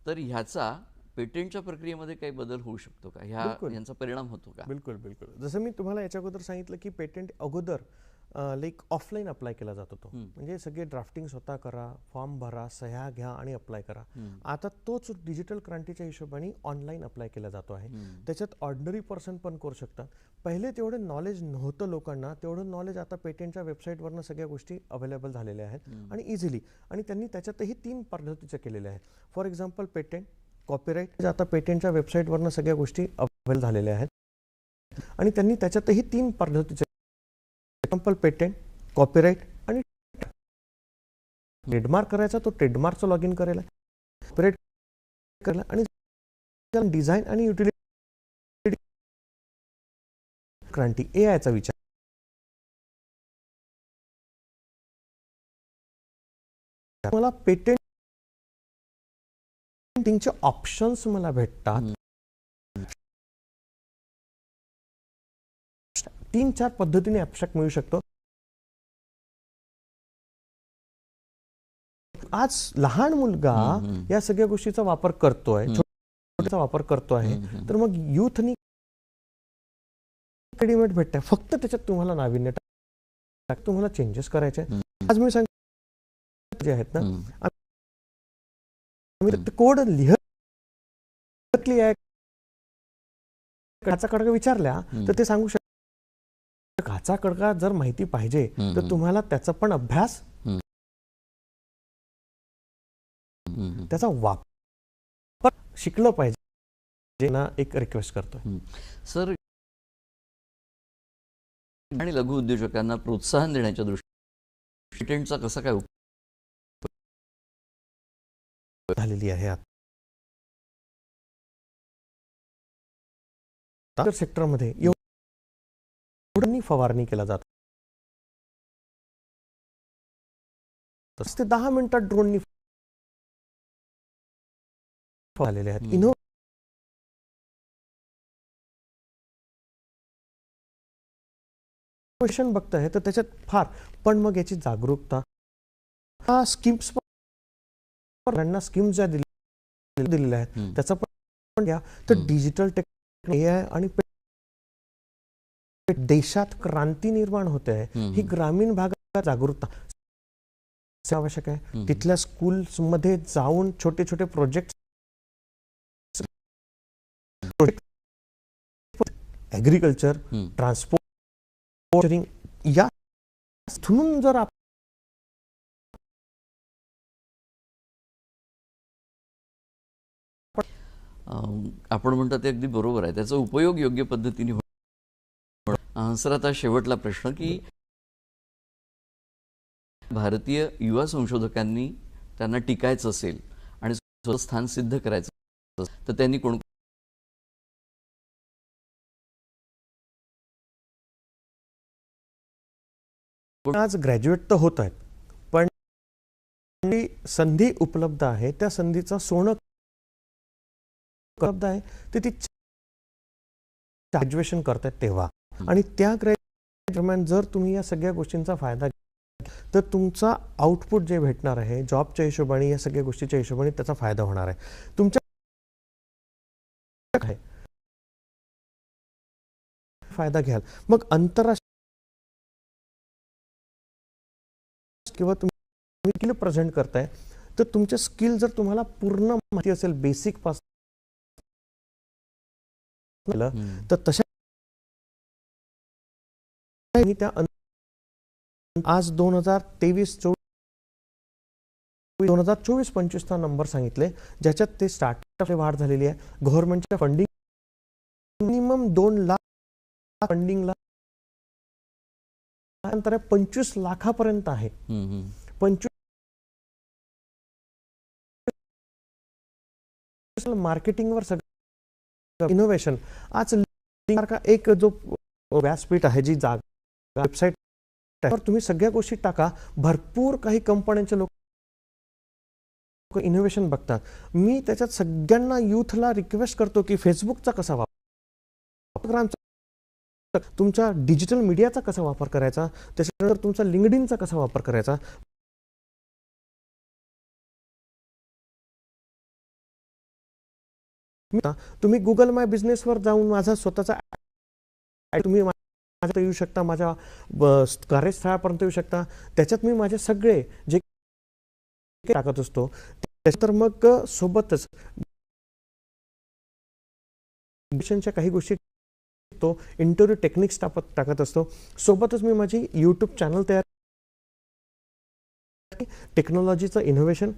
तर ह्याचा पेटेंटच्या प्रक्रियेमध्ये काही बदल होऊ शकतो का, यांचा परिणाम होतो का? बिलकुल बिलकुल. जसं मी तुम्हाला याच्या अगोदर सांगितलं की पेटेंट अगोदर लाईक ऑफलाईन अप्लाय केला जात होतो. म्हणजे सगळे ड्राफ्टिंग स्वतः करा, फॉर्म भरा, सह्या घ्या आणि अप्लाय करा. आता तोच डिजिटल क्रांतीच्या हिशोबाने ऑनलाईन अप्लाय केला जातो आहे. त्याच्यात ऑर्डिनरी पर्सन पण करू शकतात. पहिले तेवढं नॉलेज नव्हतं लोकांना, तेवढं नॉलेज आता पेटेंटच्या वेबसाईटवरनं सगळ्या गोष्टी अवेलेबल झालेल्या आहेत आणि इझिली. आणि त्यांनी त्याच्यातही 3 पद्धतीच्या केलेल्या आहेत. For example patent, copyright. आता पेटेंटच्या वेबसाईटवरनं सगळ्या गोष्टी अवेलेबल झालेल्या आहेत आणि त्यांनी त्याच्यातही 3 पद्धतीच्या, एक्झाम्पल पेटेंट, कॉपीराईट आणि ट्रेडमार्क करायचा, तो ट्रेडमार्कचं लॉग इन करेल, कॉपीराईट करेल आणि डिझाईन आणि युटिलिटी क्रांती एआयचा विचार. मला पेटेंटिंगचे ऑप्शन्स मला भेटतात. 3-4 पद्धतीने ॲब्स्ट्रॅक्ट मिळू शकतो. आज लहान मुलगा या सगळ्या गोष्टीचा वापर करतोय, छोटा वापर करतो आहे, तर मग युथनी रेडीमेड भेटतंय. फक्त त्याच्यात तुम्हाला नाविन्य तुम्हाला चेंजेस करायचे. आज मी सांग जे आहेत ना, कोड लिहितली आहे, काचा कडका विचारल्या तर ते सांगू शकतात. काचा कडका जर माहिती पाहिजे तर तुम्हाला त्याचा पण अभ्यास, त्याचा वापर शिकलं पाहिजे ना, एक रिक्वेस्ट करतोय. सर, आणि लघु उद्योजकांना प्रोत्साहन देण्याच्या दृष्टीने पेटेंटचा कसा काय उपयोग झालेली आहे सेक्टरमध्ये. एवढी फवारणी केला जातो, ते 10 मिनिटात ड्रोननी आलेले आहेत. इनोव्हेशन बघताय तर त्याच्यात फार, पण मग याची जागरूकता, स्कीम्स ज्या दिलेल्या आहेत त्याचा पण घ्या. तर डिजिटल टेक्नॉलॉजी, एआय आणि देशात क्रांती निर्माण होते आहे. ही ग्रामीण भागात जागरूकता आवश्यक आहे. तिथल्या स्कूल्स मध्ये जाऊन छोटे छोटे प्रोजेक्ट, ऍग्रिकल्चर, ट्रान्सपोर्टिंग या जर आपण म्हणता ते अगदी बरोबर आहे. त्याचा उपयोग योग्य पद्धतीने होतो. सर, आता शेवटला प्रश्न की भारतीय युवा संशोधकांनी त्यांना टिकायचं असेल आणि स्वतः स्थान सिद्ध करायचं असेल तर त्यांनी कोण आज ग्रॅज्युएट तर होत आहेत, पण संधी उपलब्ध आहे, त्या संधीचा सोनं उपलब्ध आहे ते ती ग्रॅज्युएशन करतात तेव्हा. आणि त्या ग्रॅज्युएशन दरम्यान जर तुम्ही या सगळ्या गोष्टींचा फायदा तर तुमचा आउटपुट जे भेटणार आहे जॉबच्या हिशोबाने, या सगळ्या गोष्टीच्या हिशोबाने त्याचा फायदा होणार आहे. तुमच्या फायदा घ्याल मग आंतरराष्ट्रीय किंवा तुम्ही स्किल प्रेझेंट करताय तर तुमचे स्किल जर तुम्हाला पूर्ण माहिती असेल बेसिक पासून तर तशा त्या आज 2023-24 नंबर सांगितले ज्याच्यात ते स्टार्टअप वाढ झालेली आहे. गव्हर्नमेंटच्या फंडिंग मिनिमम 2 लाख फंडिंगला नंतर 25 लाखापर्यंत आहे. 25 मार्केटिंगवर सगळं इनोव्हेशन. आज एक जो व्यासपीठ आहे जी जागा वेबसाईट त्यावर तुम्ही सगळ्या गोष्टी टाका. भरपूर काही कंपन्यांचे लोक इनोव्हेशन बघतात. मी त्याच्यात सगळ्यांना युथला रिक्वेस्ट करतो की फेसबुकचा कसा वापर, तुमच्या डिजिटल मीडियाचा कसा वापर करायचा, त्याच्यानंतर तुमचा लिंक्डइनचा कसा वापर करायचा. तुम्ही गुगल माय बिझनेसवर जाऊन माझा स्वतःचा तुम्ही माझ्या येऊ शकता, माझ्या कार्यस्थळापर्यंत येऊ शकता. त्याच्यात मी माझे सगळे जे टाकत असतो तर मग सोबतच काही गोष्टी तो इंटरव्ह्यू टेक्निक्स टाकत असतो. सोबतच मी माझी यूट्यूब चॅनल तयार, टेक्नॉलॉजीचं इनोव्हेशन,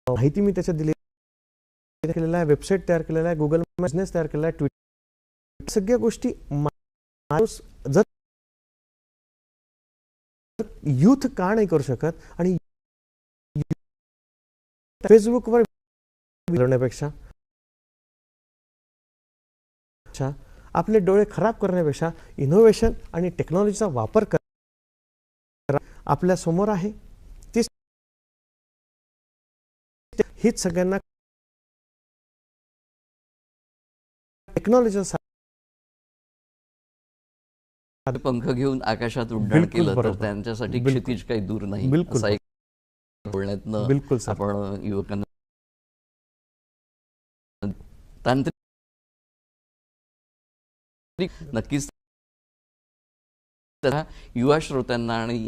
माहिती मी त्याच्यात दिली केलेला आहे, वेबसाईट तयार केलेला आहे, गुगल बिझनेस तयार केलेला आहे, ट्विटर, सगळ्या गोष्टी माणूस जर यूथ का नाही करू शकत. आणि फेसबुकवर करण्यापेक्षा, आपले डोळे खराब करण्यापेक्षा इनोव्हेशन आणि टेक्नॉलॉजीचा वापर करा आपल्या समोर आहे. हीच सगळ्यांना टेक्नॉलॉजी पंख घेऊन आकाशात उड्डाण केलं तर त्यांच्यासाठी क्षितिज काही दूर नाही. बिलकुल बोलण्यातनं बिलकुल आपण युवकांना तांत्रिक नक्कीच युवा श्रोत्यांना आणि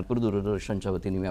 दूरदर्शनच्या वतीने मी